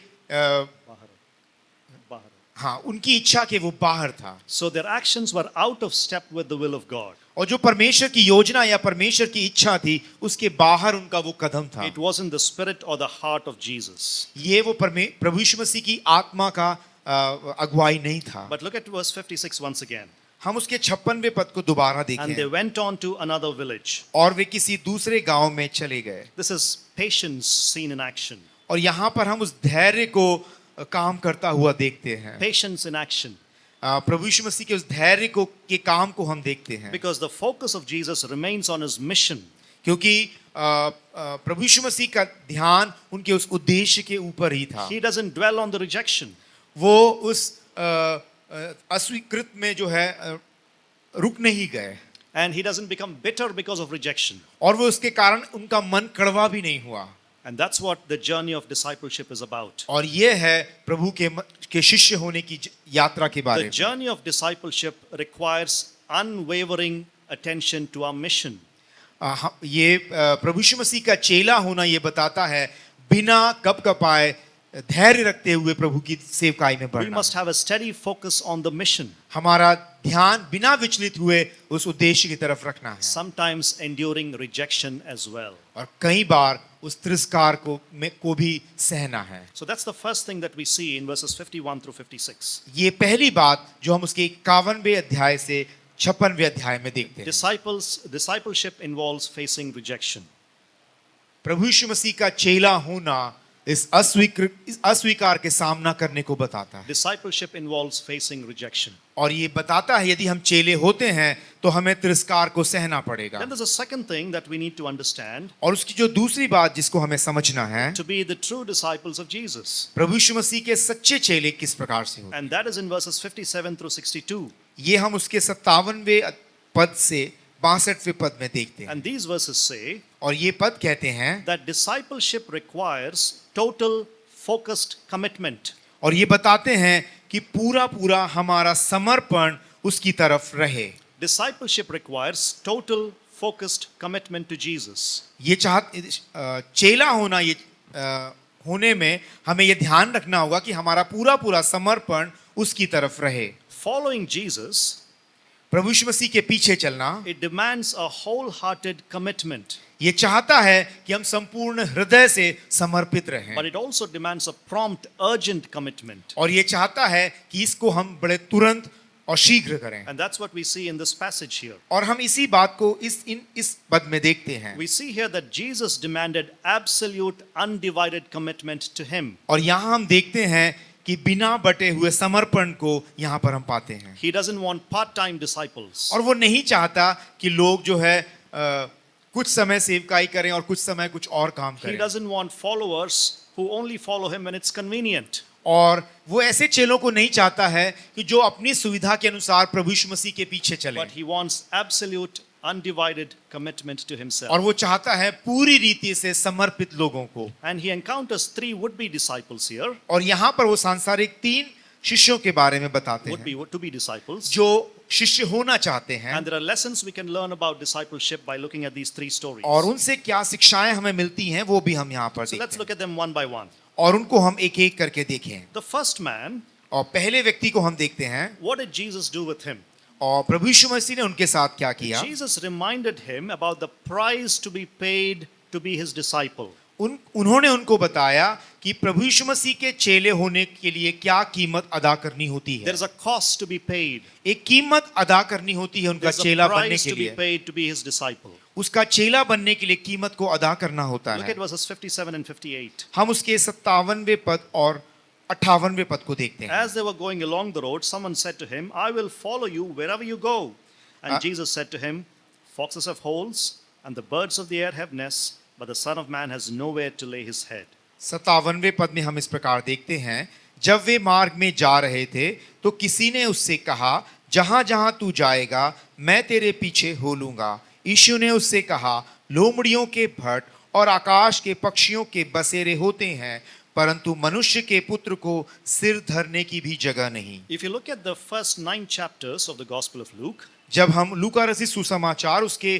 M: हाँ, उनकी इच्छा के वो बाहर था।
L: So their actions were out of step with the will of God.
M: और जो परमेश्वर की योजना या परमेश्वर की इच्छा थी उसके बाहर उनका वो कदम था।
L: It wasn't the spirit or the heart of Jesus.
M: ये वो प्रभु यीशु मसीह की आत्मा का अगुवाई नहीं था।
L: But look at verse 56 once again.
M: हम उसके 56वें पद को दोबारा
L: And they
M: देखें।
L: went on to another village.
M: और वे किसी दूसरे गांव में चले गए।
L: This is patience seen in action.
M: और यहाँ पर हम उस धैर्य को काम करता हुआ देखते हैं।
L: Patience in action.
M: प्रभु यीशु मसीह के उस धैर्य को के काम को हम देखते हैं।
L: Because the focus of Jesus remains on his mission.
M: क्योंकि प्रभु यीशु मसीह का ध्यान उनके उस उद्देश्य के ऊपर ही था।
L: He doesn't dwell on the rejection.
M: वो उस अस्वीकृत में जो है रुक नहीं गए।
L: And he doesn't become bitter because of rejection.
M: और वो उसके कारण उनका मन कड़वा भी नहीं हुआ।
L: And that's what the journey of discipleship is about.
M: और ये है प्रभु के शिष्य होने की यात्रा के बारे
L: The
M: में।
L: journey of discipleship requires unwavering attention to our mission.
M: ये प्रभु यीशु मसीह का चेला होना ये बताता है बिना कपकपाए धैर्य रखते हुए प्रभु की सेवकाई में
L: We
M: बढ़ना।
L: must have a steady focus on the mission.
M: हमारा ध्यान बिना विचलित हुए उस उद्देश्य की तरफ रखना है।
L: Sometimes enduring rejection as well.
M: और कई बार उस तिरस्कार को भी सहना है।
L: So that's the first thing that we see in verses 51 through 56.
M: ये पहली बात जो हम उसके 51वें अध्याय से 56वें अध्याय में देखते हैं।
L: Discipleship involves facing rejection.
M: प्रभु यीशु मसीह का चेला होना इस अस्वीकार के सामना करने को बताता है।
L: Discipleship involves facing rejection.
M: और ये बताता है यदि हम चेले होते हैं तो हमें तिरस्कार को सहना पड़ेगा।
L: Then there's a second thing that we need to understand.
M: और उसकी जो दूसरी बात जिसको हमें समझना है,
L: To be the true disciples of Jesus.
M: प्रभु यीशु मसीह के सच्चे चेले किस प्रकार से होते हैं।
L: And that is in verses 57 through 62.
M: ये हम उसके 57वें पद से 62वें पद में देखते हैं।
L: And these verses say
M: और ये पद कहते हैं
L: that discipleship requires total focused commitment.
M: और ये बताते हैं कि पूरा हमारा समर्पण उसकी तरफ रहे।
L: Discipleship requires total focused commitment to Jesus.
M: ये चेला होना ये होने में हमें ये ध्यान रखना होगा कि हमारा पूरा समर्पण उसकी तरफ रहे।
L: Following Jesus,
M: प्रभु यीशु मसीह के पीछे चलना
L: it demands a wholehearted commitment.
M: ये चाहता है कि हम संपूर्ण हृदय से समर्पित रहें।
L: But it also demands a prompt, urgent commitment.
M: और ये चाहता है कि इसको हम बड़े तुरंत और शीघ्र करें।
L: And that's what we see in this passage here.
M: और हम इसी बात को इस पद में देखते हैं।
L: We see here that Jesus demanded absolute, undivided commitment to him.
M: और यहाँ हम देखते हैं कि बिना बटे हुए समर्पण को यहाँ पर हम पाते हैं।
L: He doesn't want part-time disciples.
M: और वो नहीं चाहता कि लोग जो है कुछ समय सेवकाई करें और कुछ समय कुछ और काम
L: He
M: करें।
L: doesn't want followers who only follow him when it's convenient.
M: और वो ऐसे चेलों को नहीं चाहता है कि जो अपनी सुविधा के अनुसार प्रभु यीशु मसीह के पीछे चलें।
L: But he wants absolute, undivided commitment to himself.
M: और वो चाहता है पूरी रीति से समर्पित लोगों को।
L: And he encounters 3 would-be disciples here.
M: और यहाँ पर वो सांसारिक 3 शिष्यों के बारे में बताते
L: Would
M: हैं
L: be to be disciples.
M: जो शिष्य होना चाहते हैं।
L: And there are lessons we can learn about discipleship by looking at these 3 stories.
M: और उनसे क्या शिक्षाएं हमें मिलती हैं वो भी हम यहाँ पर
L: So let's
M: देखते
L: look
M: हैं।
L: at them one by one.
M: और उनको हम एक-एक करके देखें।
L: The first man,
M: और पहले व्यक्ति को हम देखते हैं
L: what did Jesus do with him?
M: और प्रभु यीशु मसीह ने उनके साथ क्या किया।
L: Jesus reminded him about the price to be paid to be his disciple.
M: उन्होंने उनको बताया कि प्रभु यीशु मसीह के चेले होने के लिए क्या कीमत अदा करनी होती है।
L: There is a cost to be paid.
M: एक कीमत अदा करनी होती है उनका
L: There's a
M: चेला बनने
L: price
M: के
L: to be
M: लिए।
L: paid to be his disciple.
M: उसका चेला बनने के लिए कीमत को अदा करना होता
L: Look
M: है।
L: at verses 57 and 58.
M: हम उसके 57वें पद और 58वें पद को देखते हैं।
L: As they were going along the road, someone said to him, I will follow you wherever you go. And Jesus said to him, Foxes have holes, and the birds of the air have nests, but the Son of Man has nowhere to lay his head.
M: 57वें पद में हम इस प्रकार देखते हैं, जब वे मार्ग में जा रहे थे तो किसी ने उससे कहा, जहां जहां तू जाएगा मैं तेरे पीछे हो लूंगा। यीशु ने उससे कहा, लोमड़ियों के भट और आकाश के पक्षियों के बसेरे होते हैं, परंतु मनुष्य के पुत्र को सिर धरने की भी जगह नहीं।
L: If you look at the first 9 chapters of the Gospel of Luke,
M: जब हम लूका रचित सुसमाचार उसके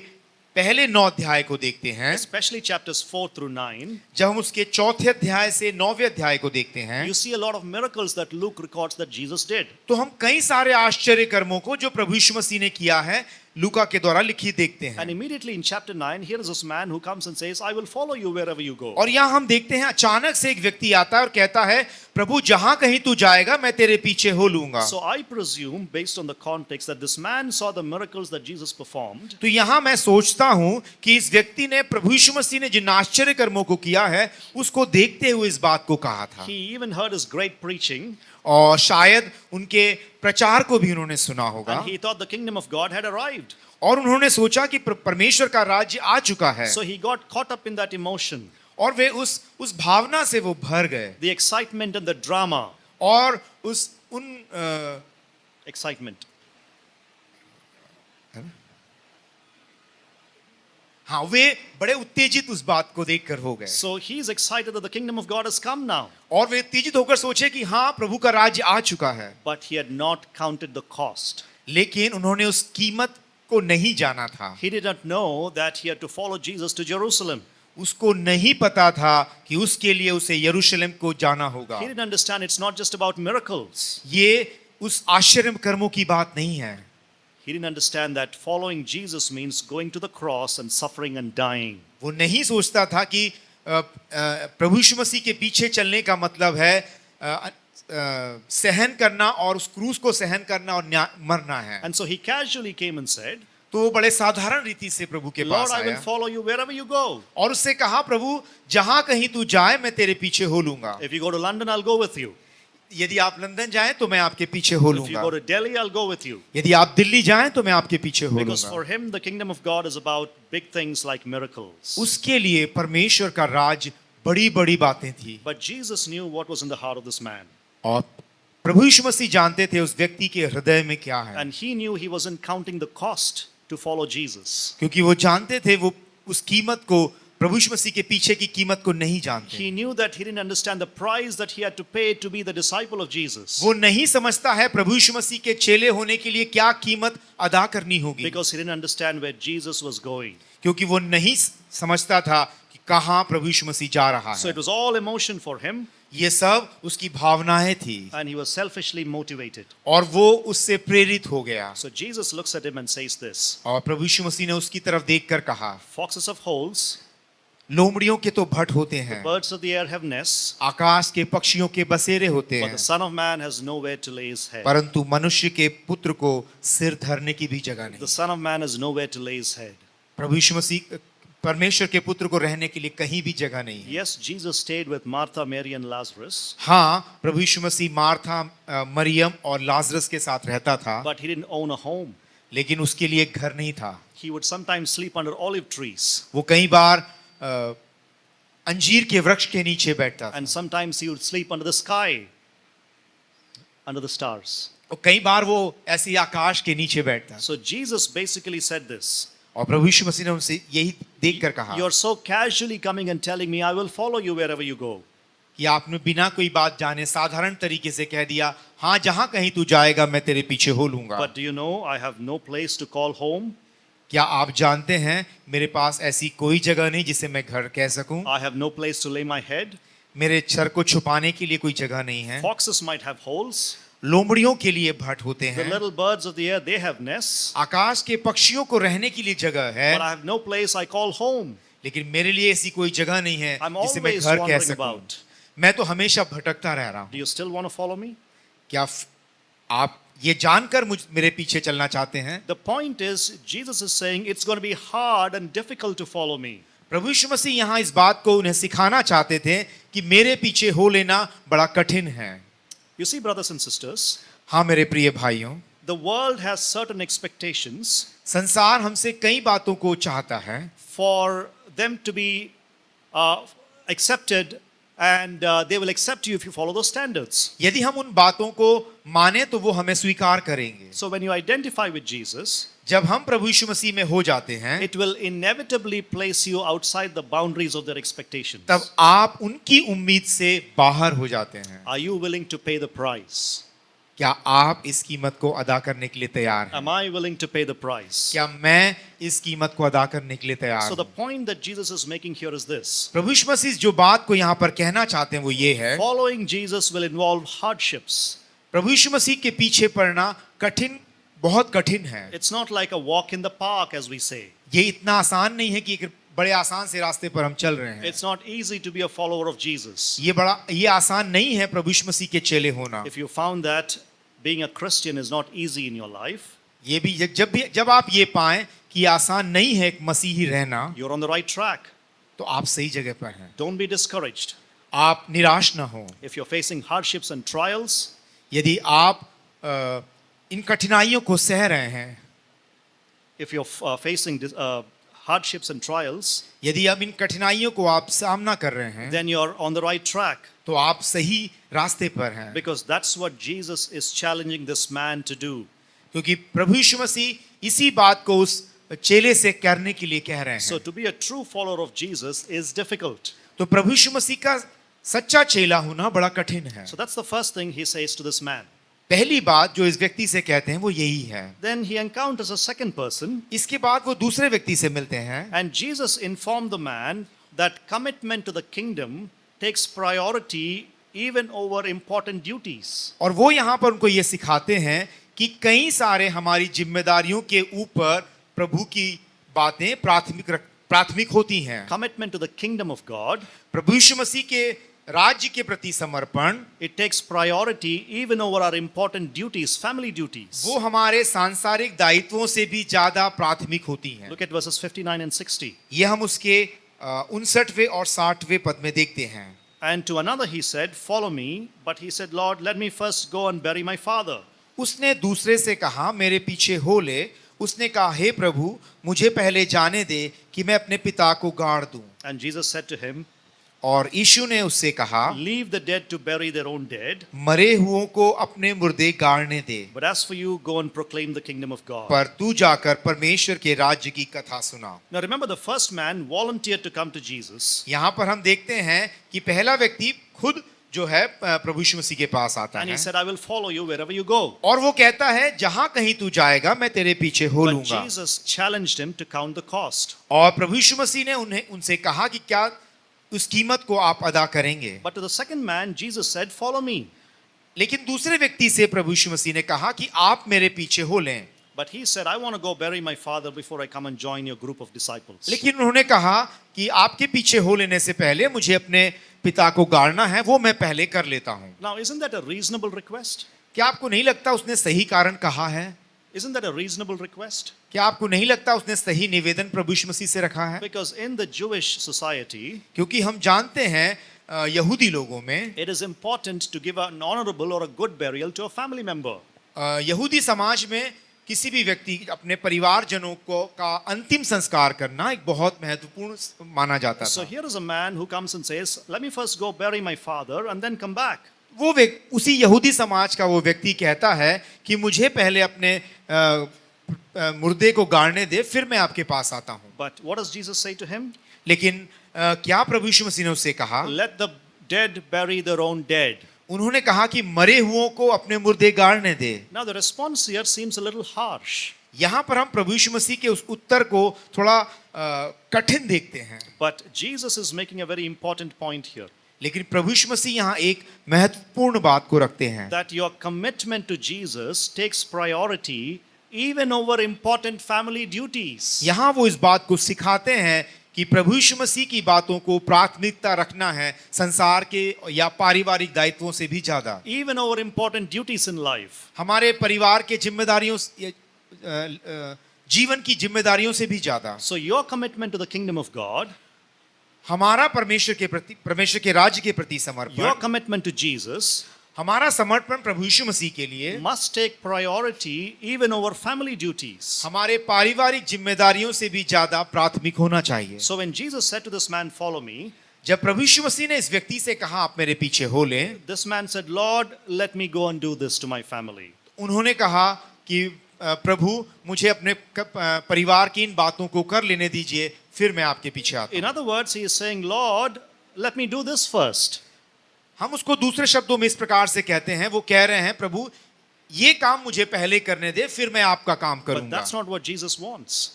M: पहले 9 अध्याय को देखते हैं,
L: especially chapters 4 through 9,
M: जब हम उसके 4थे अध्याय से 9वें अध्याय को देखते हैं,
L: you see a lot of miracles that Luke records that Jesus did.
M: तो हम कई सारे आश्चर्य कर्मों को जो प्रभु यीशु मसीह ने किया है लूका के द्वारा लिखी देखते हैं।
L: And immediately in chapter 9, here is this man who comes and says, I will follow you wherever you go.
M: और यहाँ हम देखते हैं अचानक से एक व्यक्ति आता है और कहता है, प्रभु जहां कहीं तू जाएगा मैं तेरे पीछे हो लूंगा।
L: So I presume, based on the context, that this man saw the miracles that Jesus performed.
M: तो यहाँ मैं सोचता हूं कि इस व्यक्ति ने प्रभु यीशु मसीह ने जिन आश्चर्य कर्मों को किया है उसको देखते हुए इस बात को कहा था।
L: He even heard his great preaching.
M: और शायद उनके प्रचार को भी उन्होंने सुना होगा।
L: And he thought the kingdom of God had arrived.
M: और उन्होंने सोचा कि परमेश्वर का राज्य आ चुका है।
L: So he got caught up in that emotion.
M: और वे उस भावना से वो भर गए।
L: The excitement and the drama.
M: और
L: excitement.
M: हाँ, वे बड़े उत्तेजित उस बात को देखकर हो गए।
L: So he is excited that the kingdom of God has come now.
M: और वे उत्तेजित होकर सोचे कि हाँ प्रभु का राज्य आ चुका है।
L: But he had not counted the cost.
M: लेकिन उन्होंने उस कीमत को नहीं जाना था।
L: He did not know that he had to follow Jesus to Jerusalem.
M: उसको नहीं पता था कि उसके लिए उसे यरूशलेम को जाना होगा।
L: He didn't understand it's not just about miracles.
M: ये उस आश्चर्य कर्मों की बात नहीं है।
L: He didn't understand that following Jesus means going to the cross and suffering and dying.
M: वो नहीं सोचता था कि प्रभु यीशु मसीह के पीछे चलने का मतलब है सहन करना और उस क्रूस को सहन करना और मरना है।
L: And so he casually came and said,
M: तो वो बड़े साधारण रीति से प्रभु के
L: Lord,
M: पास
L: I will
M: आया
L: follow you wherever you go.
M: और उससे कहा, प्रभु जहां कहीं तू जाए मैं तेरे पीछे हो लूंगा।
L: If you go to London, I'll go with you.
M: यदि आप लंदन जाएं तो मैं आपके पीछे हो
L: If you
M: लूंगा।
L: go to Delhi, I'll go with you.
M: यदि आप दिल्ली जाएं तो मैं आपके पीछे हो
L: Because
M: लूंगा।
L: for him, the kingdom of God is about big things like miracles.
M: उसके लिए परमेश्वर का राज बड़ी-बड़ी बातें थी।
L: But Jesus knew what was in the heart of this man.
M: और प्रभु यीशु मसीह जानते थे उस व्यक्ति के हृदय में क्या है।
L: And he knew he wasn't counting the cost to follow Jesus.
M: क्योंकि वो जानते थे वो उस कीमत को प्रभु यीशु मसीह के पीछे की कीमत को नहीं जानते।
L: He knew that he didn't understand the price that he had to pay to be the disciple of Jesus.
M: वो नहीं समझता है प्रभु यीशु मसीह के चेले होने के लिए क्या कीमत अदा करनी होगी।
L: Because he didn't understand where Jesus was going.
M: क्योंकि वो नहीं समझता था कि कहाँ प्रभु यीशु मसीह जा रहा
L: So
M: है।
L: it was all emotion for him.
M: ये सब उसकी भावनाएं थी
L: And he was selfishly motivated.
M: और वो उससे प्रेरित हो गया।
L: So Jesus looks at him and says this.
M: और प्रभु यीशु मसीह ने उसकी तरफ देखकर कहा,
L: Foxes have holes.
M: लोमड़ियों के तो भट होते हैं,
L: Birds of the air have nests.
M: आकाश के पक्षियों के बसेरे होते
L: But
M: हैं,
L: the Son of Man has nowhere to lay his head.
M: परंतु मनुष्य के पुत्र को सिर धरने की भी जगह नहीं।
L: The Son of Man has nowhere to lay his head.
M: प्रभु यीशु मसीह परमेश्वर के पुत्र को रहने के लिए कहीं भी जगह नहीं है।
L: Yes, Jesus stayed with Martha, Mary and Lazarus.
M: हाँ, प्रभु यीशु मसीह मार्था, मरियम और लाजरस के साथ रहता था,
L: But he didn't own a home.
M: लेकिन उसके लिए एक घर नहीं था।
L: He would sometimes sleep under olive trees.
M: वो कई बार अंजीर के वृक्ष के नीचे बैठता था
L: And sometimes he would sleep under the sky, under the stars.
M: और कई बार वो ऐसे आकाश के नीचे बैठता।
L: So Jesus basically said this.
M: और प्रभु यीशु मसीह ने उनसे यही देखकर कहा
L: You're so casually coming and telling me, I will follow you wherever you go.
M: कि आपने बिना कोई बात जाने साधारण तरीके से कह दिया, हाँ जहां कहीं तू जाएगा मैं तेरे पीछे हो लूंगा।
L: But do you know, I have no place to call home.
M: क्या आप जानते हैं मेरे पास ऐसी कोई जगह नहीं जिसे मैं घर कह सकूं?
L: I have no place to lay my head.
M: मेरे सर को छुपाने के लिए कोई जगह नहीं है।
L: Foxes might have holes.
M: लोमड़ियों के लिए भट होते
L: The
M: हैं,
L: little birds of the air, they have nests.
M: आकाश के पक्षियों को रहने के लिए जगह है,
L: But I have no place I call home.
M: लेकिन मेरे लिए ऐसी कोई जगह नहीं है
L: I'm
M: जिसे मैं
L: always
M: घर कह
L: wandering
M: सकूं।
L: about.
M: मैं तो हमेशा भटकता रह रहा हूं।
L: Do you still want to follow me?
M: क्या आप ये जानकर मेरे पीछे चलना चाहते हैं?
L: The point is, Jesus is saying it's going to be hard and difficult to follow me.
M: प्रभु यीशु मसीह यहाँ इस बात को उन्हें सिखाना चाहते थे कि मेरे पीछे हो लेना बड़ा कठिन है।
L: You see, brothers and sisters,
M: हाँ मेरे प्रिय भाइयों,
L: the world has certain expectations
M: संसार हमसे कई बातों को चाहता है
L: for them to be accepted, and they will accept you if you follow those standards.
M: यदि हम उन बातों को माने तो वो हमें स्वीकार करेंगे।
L: So when you identify with Jesus,
M: जब हम प्रभु यीशु मसीह में हो जाते हैं,
L: it will inevitably place you outside the boundaries of their expectations.
M: तब आप उनकी उम्मीद से बाहर हो जाते हैं।
L: Are you willing to pay the price?
M: क्या आप इस कीमत को अदा करने के लिए तैयार हैं?
L: Am I willing to pay the price?
M: क्या मैं इस कीमत को अदा करने के लिए तैयार
L: So the
M: हूं?
L: point that Jesus is making here is this.
M: प्रभु यीशु मसीह जो बात को यहाँ पर कहना चाहते हैं वो ये है,
L: Following Jesus will involve hardships.
M: प्रभु यीशु मसीह के पीछे पड़ना कठिन बहुत कठिन है।
L: It's not like a walk in the park, as we say.
M: ये इतना आसान नहीं है कि एक बड़े आसान से रास्ते पर हम चल रहे हैं।
L: It's not easy to be a follower of Jesus.
M: ये आसान नहीं है प्रभु यीशु मसीह के चेले होना।
L: If you found that being a Christian is not easy in your life,
M: जब आप ये पाएं कि आसान नहीं है एक मसीही रहना,
L: you're on the right track.
M: तो आप सही जगह पर हैं।
L: Don't be discouraged.
M: आप निराश ना हो।
L: If you're facing hardships and trials,
M: यदि आप इन कठिनाइयों को सह रहे हैं,
L: if you're facing hardships and trials,
M: यदि अब इन कठिनाइयों को आप सामना कर रहे हैं,
L: then you're on the right track.
M: तो आप सही रास्ते पर हैं।
L: Because that's what Jesus is challenging this man to do.
M: क्योंकि प्रभु यीशु मसीह इसी बात को उस चेले से करने के लिए कह रहे हैं।
L: So to be a true follower of Jesus is difficult.
M: तो प्रभु यीशु मसीह का सच्चा चेला होना बड़ा कठिन है।
L: So that's the first thing he says to this man.
M: पहली बात जो इस व्यक्ति से कहते हैं वो यही है।
L: Then he encounters a second person.
M: इसके बाद वो दूसरे व्यक्ति से मिलते हैं।
L: And Jesus informed the man that commitment to the kingdom takes priority even over important duties.
M: और वो यहाँ पर उनको ये सिखाते हैं कि कई सारे हमारी जिम्मेदारियों के ऊपर प्रभु की बातें प्राथमिक होती हैं।
L: Commitment to the kingdom of God.
M: प्रभु यीशु मसीह के राज्य के प्रति समर्पण,
L: it takes priority even over our important duties, family duties.
M: वो हमारे सांसारिक दायित्वों से भी ज्यादा प्राथमिक होती हैं।
L: Look at verses 59 and 60.
M: ये हम उसके 59वें और 60वें पद में देखते हैं।
L: And to another he said, follow me, but he said, Lord, let me first go and bury my father.
M: उसने दूसरे से कहा, मेरे पीछे हो ले। उसने कहा, हे प्रभु, मुझे पहले जाने दे कि मैं अपने पिता को गाड़ दूं।
L: And Jesus said to him,
M: और यीशु ने उससे कहा,
L: leave the dead to bury their own dead.
M: मरे हुओं को अपने मुर्दे गाड़ने दे।
L: But as for you, go and proclaim the kingdom of God.
M: पर तू जाकर परमेश्वर के राज्य की कथा सुना।
L: Now remember, the first man volunteered to come to Jesus.
M: यहाँ पर हम देखते हैं कि पहला व्यक्ति खुद जो है प्रभु यीशु मसीह के पास आता
L: And
M: है।
L: he said, I will follow you wherever you go.
M: और वो कहता है, जहाँ कहीं तू जाएगा मैं तेरे पीछे हो
L: But
M: लूंगा।
L: Jesus challenged him to count the cost.
M: और प्रभु यीशु मसीह ने उनसे कहा कि क्या उस कीमत को आप अदा करेंगे।
L: But to the second man, Jesus said, follow me.
M: लेकिन दूसरे व्यक्ति से प्रभु यीशु मसीह ने कहा कि आप मेरे पीछे हो लें।
L: But he said, I want to go bury my father before I come and join your group of disciples.
M: लेकिन उन्होंने कहा कि आपके पीछे हो लेने से पहले मुझे अपने पिता को गाड़ना है, वो मैं पहले कर लेता हूँ।
L: Now, isn't that a reasonable request?
M: क्या आपको नहीं लगता उसने सही कारण कहा है?
L: Isn't that a reasonable request?
M: क्या आपको नहीं लगता उसने सही निवेदन प्रभु यीशु मसीह से रखा है?
L: Because in the Jewish society,
M: क्योंकि हम जानते हैं यहूदी लोगों में
L: it is important to give an honorable or a good burial to a family member.
M: यहूदी समाज में किसी भी व्यक्ति अपने परिवारजनों को का अंतिम संस्कार करना एक बहुत महत्वपूर्ण माना जाता
L: So
M: था।
L: here is a man who comes and says, let me first go bury my father and then come back.
M: वो उसी यहूदी समाज का वो व्यक्ति कहता है कि मुझे पहले अपने मुर्दे को गाड़ने दे, फिर मैं आपके पास आता हूँ।
L: But what does Jesus say to him?
M: लेकिन क्या प्रभु यीशु मसीह ने उससे कहा?
L: Let the dead bury their own dead.
M: उन्होंने कहा कि मरे हुओं को अपने मुर्दे गाड़ने दे।
L: Now the response here seems a little harsh.
M: यहाँ पर हम प्रभु यीशु मसीह के उस उत्तर को थोड़ा कठिन देखते हैं।
L: But Jesus is making a very important point here.
M: लेकिन प्रभु यीशु मसीह यहाँ एक महत्वपूर्ण बात को रखते हैं।
L: That your commitment to Jesus takes priority even over important family duties.
M: यहाँ वो इस बात को सिखाते हैं कि प्रभु यीशु मसीह की बातों को प्राथमिकता रखना है संसार के या पारिवारिक दायित्वों से भी ज्यादा।
L: Even over important duties in life.
M: हमारे परिवार के जिम्मेदारियों जीवन की जिम्मेदारियों से भी ज्यादा।
L: So your commitment to the kingdom of God,
M: हमारा परमेश्वर के राज्य के प्रति समर्पण,
L: your commitment to Jesus,
M: हमारा समर्पण प्रभु यीशु मसीह के लिए
L: must take priority even over family duties.
M: हमारे पारिवारिक जिम्मेदारियों से भी ज्यादा प्राथमिक होना चाहिए।
L: So when Jesus said to this man, follow me,
M: जब प्रभु यीशु मसीह ने इस व्यक्ति से कहा आप मेरे पीछे हो लें,
L: this man said, Lord, let me go and do this to my family.
M: उन्होंने कहा कि प्रभु मुझे अपने परिवार की इन बातों को कर लेने दीजिए, फिर मैं आपके पीछे आता हूं।
L: In other words, he is saying, Lord, let me do this first.
M: हम उसको दूसरे शब्दों में इस प्रकार से कहते हैं, वो कह रहे हैं प्रभु ये काम मुझे पहले करने दे, फिर मैं आपका काम
L: But
M: करूंगा।
L: that's not what Jesus wants.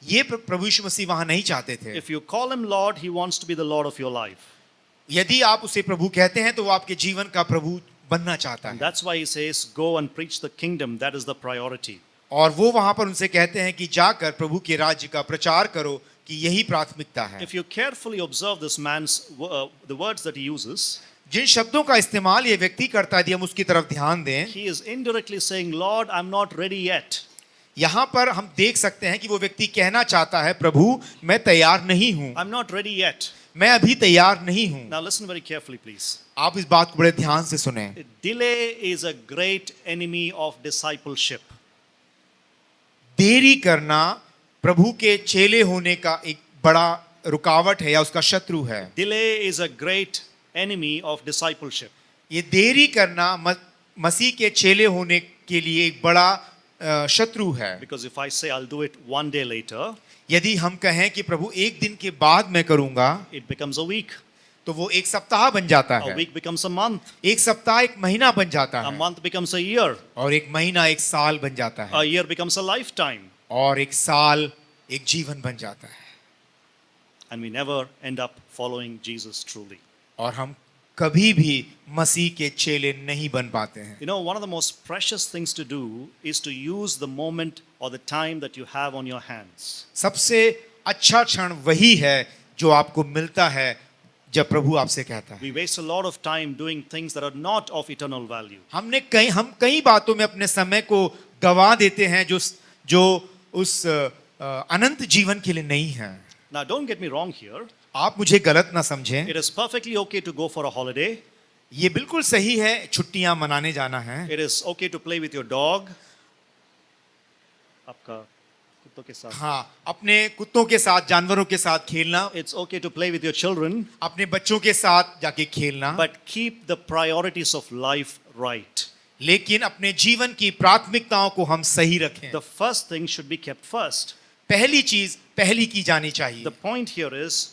M: ये प्रभु यीशु मसीह वहां नहीं चाहते थे।
L: If you call him Lord, he wants to be the Lord of your life.
M: यदि आप उसे प्रभु कहते हैं तो वो आपके जीवन का प्रभु बनना चाहता
L: And
M: है।
L: that's why he says, go and preach the kingdom. That is the priority.
M: और वो वहां पर उनसे कहते हैं कि जाकर प्रभु के राज्य का प्रचार करो कि यही प्राथमिकता है।
L: If you carefully observe this man's the words that he uses,
M: जिन शब्दों का इस्तेमाल ये व्यक्ति करता है, यदि हम उसकी तरफ ध्यान दें,
L: he is indirectly saying, Lord, I'm not ready yet.
M: यहाँ पर हम देख सकते हैं कि वो व्यक्ति कहना चाहता है, प्रभु मैं तैयार नहीं हूं,
L: I'm not ready yet.
M: मैं अभी तैयार नहीं हूं।
L: Now listen very carefully, please.
M: आप इस बात को बड़े ध्यान से सुने।
L: Delay is a great enemy of discipleship.
M: देरी करना प्रभु के चेले होने का एक बड़ा रुकावट है या उसका शत्रु है।
L: Delay is a great enemy of discipleship.
M: ये देरी करना मसीह के चेले होने के लिए एक बड़ा शत्रु है।
L: Because if I say I'll do it one day later,
M: यदि हम कहें कि प्रभु एक दिन के बाद मैं करूंगा,
L: it becomes a week.
M: तो वो एक सप्ताह बन जाता
L: A
M: है।
L: week becomes a month.
M: एक सप्ताह एक महीना बन जाता
L: A
M: है
L: month becomes a year.
M: और एक महीना एक साल बन जाता है
L: A year becomes a lifetime.
M: और एक साल एक जीवन बन जाता है
L: And we never end up following Jesus truly.
M: और हम कभी भी मसीह के चेले नहीं बन पाते हैं।
L: You know, one of the most precious things to do is to use the moment or the time that you have on your hands.
M: सबसे अच्छा क्षण वही है जो आपको मिलता है जब प्रभु आपसे कहता है।
L: We waste a lot of time doing things that are not of eternal value.
M: हम कई बातों में अपने समय को गवा देते हैं जो उस अनंत जीवन के लिए नहीं है।
L: Now, don't get me wrong here.
M: आप मुझे गलत ना समझें।
L: It is perfectly okay to go for a holiday.
M: ये बिल्कुल सही है छुट्टियां मनाने जाना है।
L: It is okay to play with your dog. आपका कुत्तों के साथ।
M: हाँ, अपने कुत्तों के साथ, जानवरों के साथ खेलना।
L: It's okay to play with your children.
M: अपने बच्चों के साथ जाके खेलना।
L: But keep the priorities of life right.
M: लेकिन अपने जीवन की प्राथमिकताओं को हम सही रखें।
L: The first thing should be kept first.
M: पहली चीज पहली की जानी चाहिए।
L: The point here is,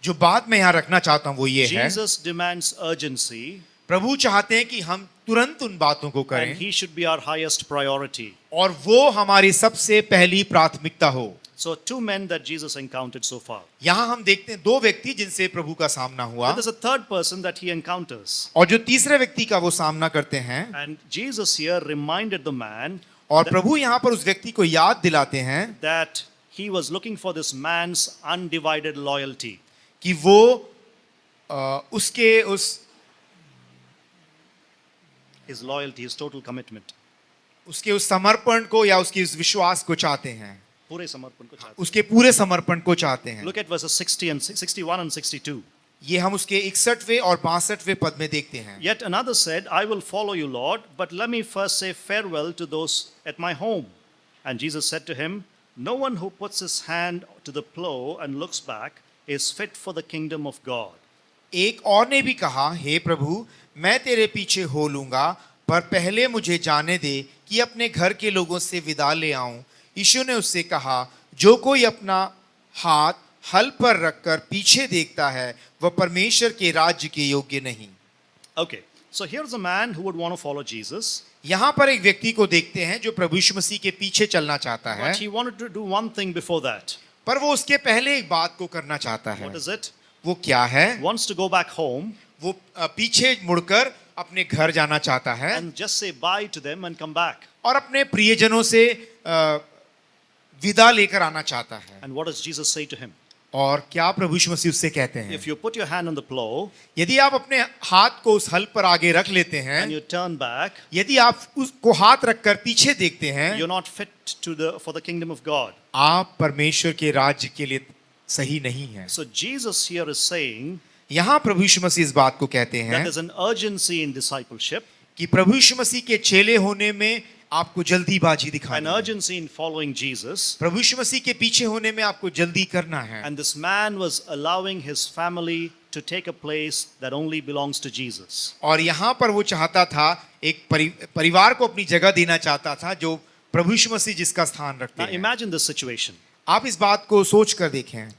M: जो बात मैं यहाँ रखना चाहता हूँ वो ये है,
L: Jesus demands urgency.
M: प्रभु चाहते हैं कि हम तुरंत उन बातों को करें
L: And he should be our highest priority.
M: और वो हमारी सबसे पहली प्राथमिकता हो।
L: So two men that Jesus encountered so far.
M: यहाँ हम देखते हैं दो व्यक्ति जिनसे प्रभु का सामना हुआ।
L: But there's a third person that he encounters.
M: और जो तीसरे व्यक्ति का वो सामना करते हैं।
L: And Jesus here reminded the man
M: और प्रभु यहाँ पर उस व्यक्ति को याद दिलाते हैं
L: that he was looking for this man's undivided loyalty.
M: कि वो उसके उस
L: His loyalty, his total commitment.
M: उसके उस समर्पण को या उसके उस विश्वास को चाहते हैं।
L: पूरे समर्पण को चाहते हैं।
M: उसके पूरे समर्पण को चाहते हैं।
L: Look at verses 60 and 61 and 62.
M: ये हम उसके 61वें और 62वें पद में देखते हैं।
L: Yet another said, I will follow you, Lord, but let me first say farewell to those at my home. And Jesus said to him, No one who puts his hand to the plow and looks back is fit for the kingdom of God.
M: एक और ने भी कहा, हे प्रभु, मैं तेरे पीछे हो लूंगा, पर पहले मुझे जाने दे कि अपने घर के लोगों से विदा ले आऊं। यीशु ने उससे कहा, जो कोई अपना हाथ हल पर रखकर पीछे देखता है, वह परमेश्वर के राज्य के योग्य नहीं।
L: Okay, so here's a man who would want to follow Jesus.
M: यहाँ पर एक व्यक्ति को देखते हैं जो प्रभु यीशु मसीह के पीछे चलना चाहता है।
L: But he wanted to do one thing before that.
M: पर वो उसके पहले एक बात को करना चाहता है।
L: What is it?
M: वो क्या है?
L: Wants to go back home.
M: वो पीछे मुड़कर अपने घर जाना चाहता है
L: and just say bye to them and come back.
M: और अपने प्रियजनों से विदा लेकर आना चाहता है।
L: And what does Jesus say to him?
M: और क्या प्रभु यीशु मसीह उससे कहते हैं?
L: If you put your hand on the plow,
M: यदि आप अपने हाथ को उस हल पर आगे रख लेते हैं,
L: and you turn back,
M: यदि आप उसको हाथ रखकर पीछे देखते हैं,
L: you're not fit for the kingdom of God.
M: आप परमेश्वर के राज्य के लिए सही नहीं हैं।
L: So Jesus here is saying,
M: यहाँ प्रभु यीशु मसीह इस बात को कहते हैं
L: that there's an urgency in discipleship,
M: कि प्रभु यीशु मसीह के चेले होने में आपको जल्दीबाजी दिखानी
L: an
M: है।
L: urgency in following Jesus.
M: प्रभु यीशु मसीह के पीछे होने में आपको जल्दी करना है।
L: And this man was allowing his family to take a place that only belongs to Jesus.
M: और यहाँ पर वो चाहता था एक परिवार को अपनी जगह देना चाहता था जो प्रभु यीशु मसीह जिसका स्थान रखते
L: Now
M: हैं।
L: imagine this situation.
M: आप इस बात को सोच कर देखें।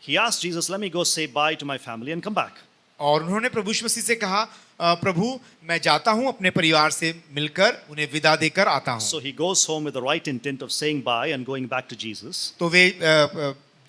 L: He asked Jesus, let me go say bye to my family and come back.
M: और उन्होंने प्रभु यीशु मसीह से कहा, प्रभु मैं जाता हूँ अपने परिवार से मिलकर उन्हें विदा देकर आता हूँ।
L: So he goes home with the right intent of saying bye and going back to Jesus.
M: तो वे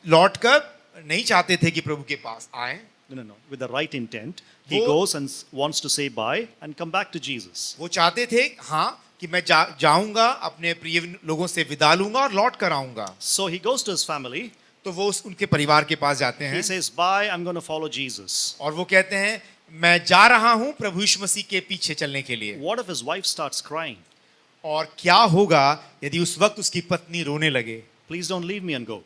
M: लौटकर नहीं चाहते थे कि प्रभु के पास आए।
L: No. With the right intent, he goes and wants to say bye and come back to Jesus.
M: वो चाहते थे हाँ कि मैं जाऊंगा, अपने प्रिय लोगों से विदा लूंगा और लौट कर आऊंगा।
L: So he goes to his family.
M: तो वो उनके परिवार के पास जाते हैं।
L: He says, "Bye, I'm going to follow Jesus."
M: और वो कहते हैं मैं जा रहा हूं प्रभु यीशु मसीह के पीछे चलने के लिए।
L: What if his wife starts crying?
M: और क्या होगा यदि उस वक्त उसकी पत्नी रोने लगे?
L: Please don't leave me and go.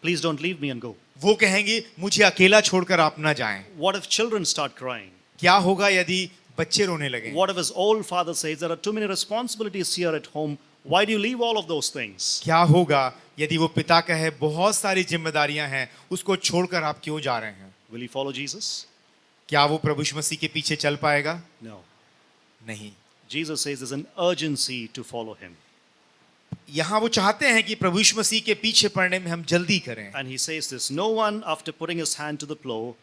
L: Please don't leave me and go.
M: वो कहेंगी मुझे अकेला छोड़कर आप ना जाएं।
L: What if children start crying?
M: क्या होगा यदि बच्चे रोने लगे?
L: What if his old father says, "There are too many responsibilities here at home. Why do you leave all of those things?"
M: क्या होगा यदि वो पिता कहे बहुत सारी जिम्मेदारियां हैं, उसको छोड़कर आप क्यों जा रहे हैं?
L: Will he follow Jesus?
M: क्या वो प्रभु यीशु मसीह के पीछे चल पाएगा?
L: No.
M: नहीं।
L: Jesus says there's an urgency to follow him.
M: यहाँ वो चाहते हैं कि प्रभु यीशु मसीह के पीछे पड़ने में हम जल्दी करें।
L: And he says this, "No one after putting his hand to the plow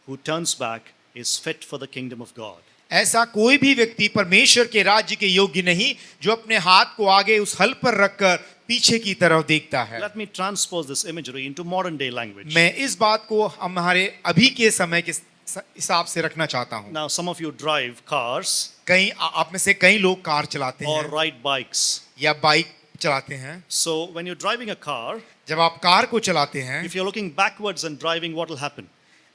L: who turns back is fit for the kingdom of God."
M: ऐसा कोई भी व्यक्ति परमेश्वर के राज्य के योग्य नहीं जो अपने हाथ को आगे उस हल पर रखकर पीछे की तरफ देखता है।
L: Let me transpose this imagery into modern day language.
M: मैं इस बात को हमारे अभी के समय के हिसाब से रखना चाहता हूँ।
L: Now some of you drive cars
M: कई आप में से कई लोग कार चलाते
L: or
M: हैं
L: ride bikes.
M: या बाइक चलाते हैं।
L: So when you're driving a car,
M: जब आप कार को चलाते हैं
L: if you're looking backwards and driving, what will happen?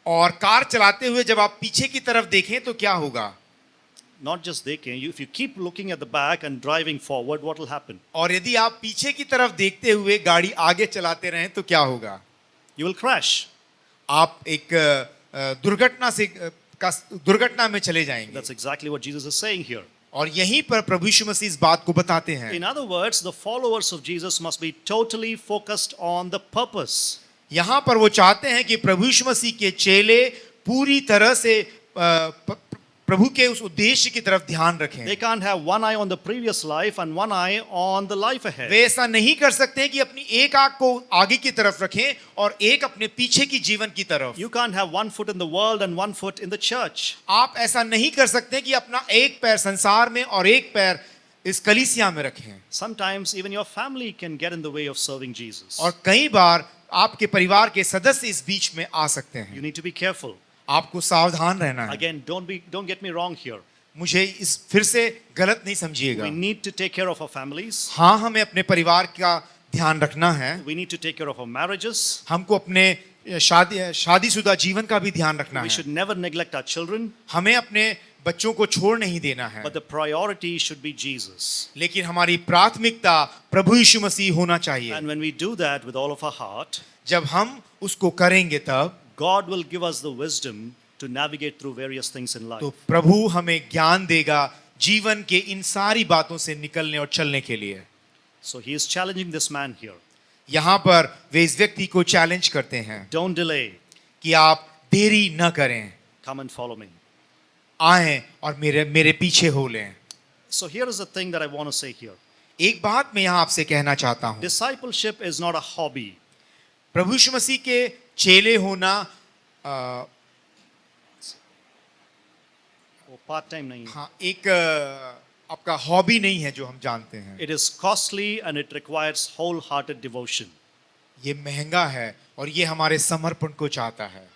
M: और कार चलाते हुए जब आप पीछे की तरफ देखें तो क्या होगा?
L: Not just देखें, if you keep looking at the back and driving forward, what will happen?
M: और यदि आप पीछे की तरफ देखते हुए गाड़ी आगे चलाते रहें तो क्या होगा?
L: You will crash.
M: आप एक दुर्घटना में चले जाएंगे।
L: That's exactly what Jesus is saying here.
M: और यहीं पर प्रभु यीशु मसीह इस बात को बताते हैं।
L: In other words, the followers of Jesus must be totally focused on the purpose.
M: यहाँ पर वो चाहते हैं कि प्रभु यीशु मसीह के चेले पूरी तरह से प्रभु के उस उद्देश्य की तरफ ध्यान रखें।
L: They can't have one eye on the previous life and one eye on the life ahead.
M: वे ऐसा नहीं कर सकते कि अपनी एक आंख को आगे की तरफ रखें और एक अपने पीछे की जीवन की तरफ।
L: You can't have one foot in the world and one foot in the church.
M: आप ऐसा नहीं कर सकते कि अपना एक पैर संसार में और एक पैर इस कलीसिया में रखें।
L: Sometimes even your family can get in the way of serving Jesus.
M: और कई बार आपके परिवार के सदस्य इस बीच में आ सकते हैं।
L: You need to be careful.
M: आपको सावधान रहना है।
L: Again, don't get me wrong here.
M: मुझे इस फिर से गलत नहीं समझिएगा।
L: We need to take care of our families.
M: हाँ, हमें अपने परिवार का ध्यान रखना है।
L: We need to take care of our marriages.
M: हमको अपने शादीशुदा जीवन का भी ध्यान रखना है।
L: We should never neglect our children.
M: हमें अपने बच्चों को छोड़ नहीं देना है।
L: But the priority should be Jesus.
M: लेकिन हमारी प्राथमिकता प्रभु यीशु मसीह होना चाहिए।
L: And when we do that with all of our heart,
M: जब हम उसको करेंगे तब
L: God will give us the wisdom to navigate through various things in life.
M: तो प्रभु हमें ज्ञान देगा जीवन के इन सारी बातों से निकलने और चलने के लिए।
L: So he is challenging this man here.
M: यहाँ पर वे इस व्यक्ति को चैलेंज करते हैं।
L: Don't delay.
M: कि आप देरी न करें।
L: Come and follow me.
M: आएं और मेरे पीछे हो लें।
L: So here is the thing that I want to say here.
M: एक बात मैं यहाँ आपसे कहना चाहता हूँ।
L: Discipleship is not a hobby.
M: प्रभु यीशु मसीह के चेले होना
L: वो पार्ट टाइम नहीं है।
M: हाँ, एक आपका हॉबी नहीं है जो हम जानते हैं।
L: It is costly and it requires wholehearted devotion.
M: ये महंगा है और ये हमारे समर्पण को चाहता है।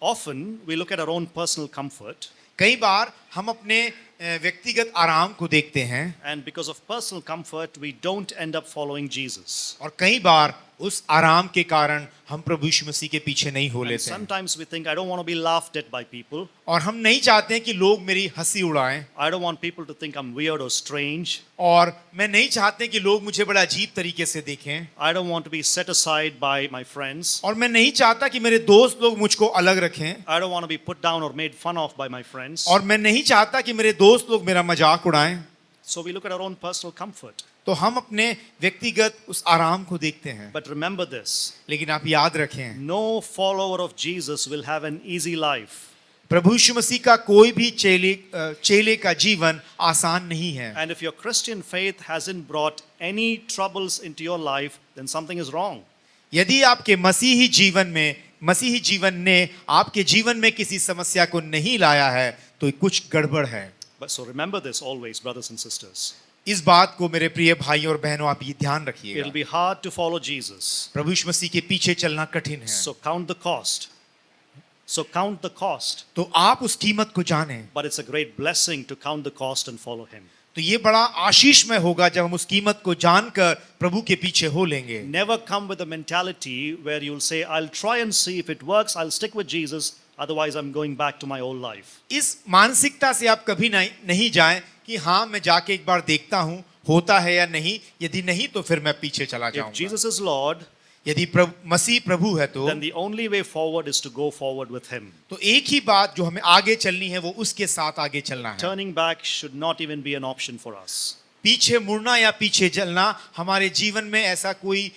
L: Often we look at our own personal comfort.
M: कई बार हम अपने व्यक्तिगत आराम को देखते हैं।
L: And because of personal comfort, we don't end up following Jesus.
M: और कई बार उस आराम के कारण हम प्रभु यीशु मसीह के पीछे नहीं हो
L: And
M: लेते हैं।
L: sometimes we think, I don't want to be laughed at by people.
M: और हम नहीं चाहते हैं कि लोग मेरी हंसी उड़ाएं।
L: I don't want people to think I'm weird or strange.
M: और मैं नहीं चाहते कि लोग मुझे बड़ा अजीब तरीके से देखें।
L: I don't want to be set aside by my friends.
M: और मैं नहीं चाहता कि मेरे दोस्त लोग मुझको अलग रखें।
L: I don't want to be put down or made fun of by my friends.
M: और मैं नहीं चाहता कि मेरे दोस्त लोग मेरा मजाक उड़ाएं।
L: So we look at our own personal comfort.
M: तो हम अपने व्यक्तिगत उस आराम को देखते हैं।
L: But remember this.
M: लेकिन आप याद रखें,
L: No follower of Jesus will have an easy life.
M: प्रभु यीशु मसीह का कोई भी चेले का जीवन आसान नहीं है।
L: And if your Christian faith hasn't brought any troubles into your life, then something is wrong.
M: यदि आपके मसीही जीवन ने आपके जीवन में किसी समस्या को नहीं लाया है तो कुछ गड़बड़ है।
L: But so remember this always, brothers and sisters.
M: इस बात को मेरे प्रिय भाइयों और बहनों आप ये ध्यान रखिएगा।
L: It'll be hard to follow Jesus.
M: प्रभु यीशु मसीह के पीछे चलना कठिन है।
L: So count the cost. So count the cost.
M: तो आप उस कीमत को जानें।
L: But it's a great blessing to count the cost and follow him.
M: तो ये बड़ा आशीषमय होगा जब हम उस कीमत को जानकर प्रभु के पीछे हो लेंगे।
L: Never come with a mentality where you'll say, I'll try and see if it works, I'll stick with Jesus, otherwise I'm going back to my old life.
M: इस मानसिकता से आप कभी नहीं जाएं कि हाँ मैं जाके एक बार देखता हूँ होता है या नहीं, यदि नहीं तो फिर मैं पीछे चला
L: If
M: जाऊंगा।
L: Jesus is Lord,
M: यदि मसीह प्रभु है तो
L: then the only way forward is to go forward with him.
M: तो एक ही बात जो हमें आगे चलनी है वो उसके साथ आगे चलना है।
L: Turning back should not even be an option for us.
M: पीछे मुड़ना या पीछे चलना हमारे जीवन में ऐसा कोई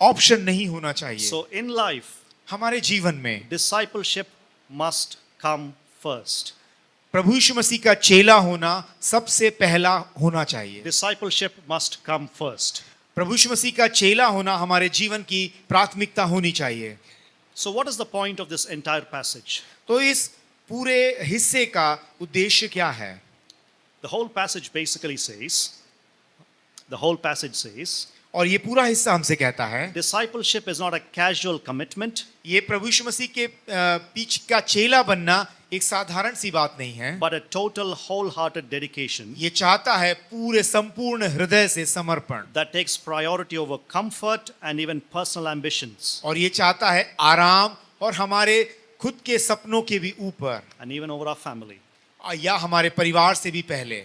M: ऑप्शन नहीं होना चाहिए।
L: So in life,
M: हमारे जीवन में
L: discipleship must come first.
M: प्रभु यीशु मसीह का चेला होना सबसे पहला होना चाहिए।
L: Discipleship must come first.
M: प्रभु यीशु मसीह का चेला होना हमारे जीवन की प्राथमिकता होनी चाहिए।
L: So what is the point of this entire passage?
M: तो इस पूरे हिस्से का उद्देश्य क्या है?
L: The whole passage basically says,
M: और ये पूरा हिस्सा हमसे कहता है,
L: discipleship is not a casual commitment.
M: ये प्रभु यीशु मसीह के पीछे का चेला बनना एक साधारण सी बात नहीं है,
L: but a total wholehearted dedication.
M: ये चाहता है पूरे संपूर्ण हृदय से समर्पण,
L: that takes priority over comfort and even personal ambitions.
M: और ये चाहता है आराम और हमारे खुद के सपनों के भी ऊपर,
L: and even over our family.
M: या हमारे परिवार से भी पहले।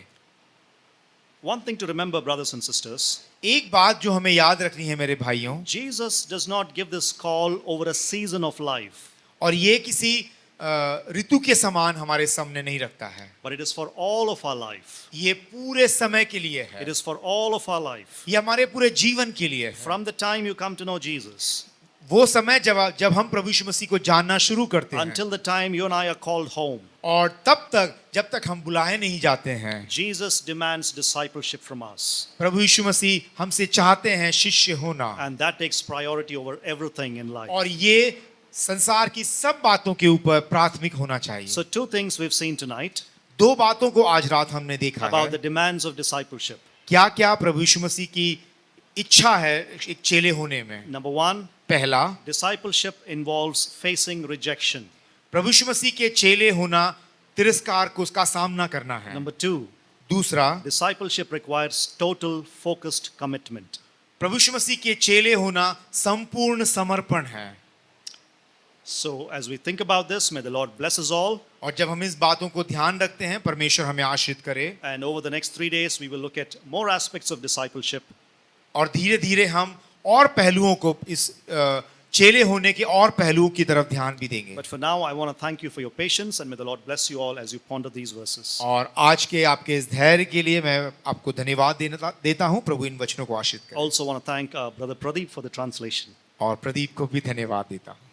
L: One thing to remember, brothers and sisters,
M: एक बात जो हमें याद रखनी है मेरे भाइयों,
L: Jesus does not give this call over a season of life.
M: और ये किसी ऋतु के समान हमारे सामने नहीं रखता है,
L: but it is for all of our life.
M: ये पूरे समय के लिए है,
L: it is for all of our life.
M: ये हमारे पूरे जीवन के लिए है।
L: From the time you come to know Jesus,
M: वो समय जब हम प्रभु यीशु मसीह को जानना शुरू करते हैं,
L: until the time you and I are called home,
M: और तब तक जब तक हम बुलाए नहीं जाते हैं,
L: Jesus demands discipleship from us.
M: प्रभु यीशु मसीह हमसे चाहते हैं शिष्य होना,
L: and that takes priority over everything in life.
M: और ये संसार की सब बातों के ऊपर प्राथमिक होना चाहिए।
L: So two things we've seen tonight.
M: दो बातों को आज रात हमने देखा
L: about
M: है।
L: the demands of discipleship.
M: क्या प्रभु यीशु मसीह की इच्छा है एक चेले होने में?
L: Number one,
M: पहला,
L: discipleship involves facing rejection.
M: प्रभु यीशु मसीह के चेले होना तिरस्कार को उसका सामना करना है।
L: Number two,
M: दूसरा,
L: discipleship requires total focused commitment.
M: प्रभु यीशु मसीह के चेले होना संपूर्ण समर्पण है।
L: So as we think about this, may the Lord bless us all.
M: और जब हम इस बातों को ध्यान रखते हैं, परमेश्वर हमें आशीष करे।
L: And over the next 3 days, we will look at more aspects of discipleship.
M: और धीरे-धीरे हम और पहलुओं को इस चेले होने के और पहलुओं की तरफ ध्यान भी देंगे।
L: But for now, I want to thank you for your patience, and may the Lord bless you all as you ponder these verses.
M: और आज के आपके इस धैर्य के लिए मैं आपको धन्यवाद देता हूँ। प्रभु इन वचनों को आशीष करे।
L: Also want to thank Brother Pradeep for the translation.
M: और प्रदीप को भी धन्यवाद देता हूँ।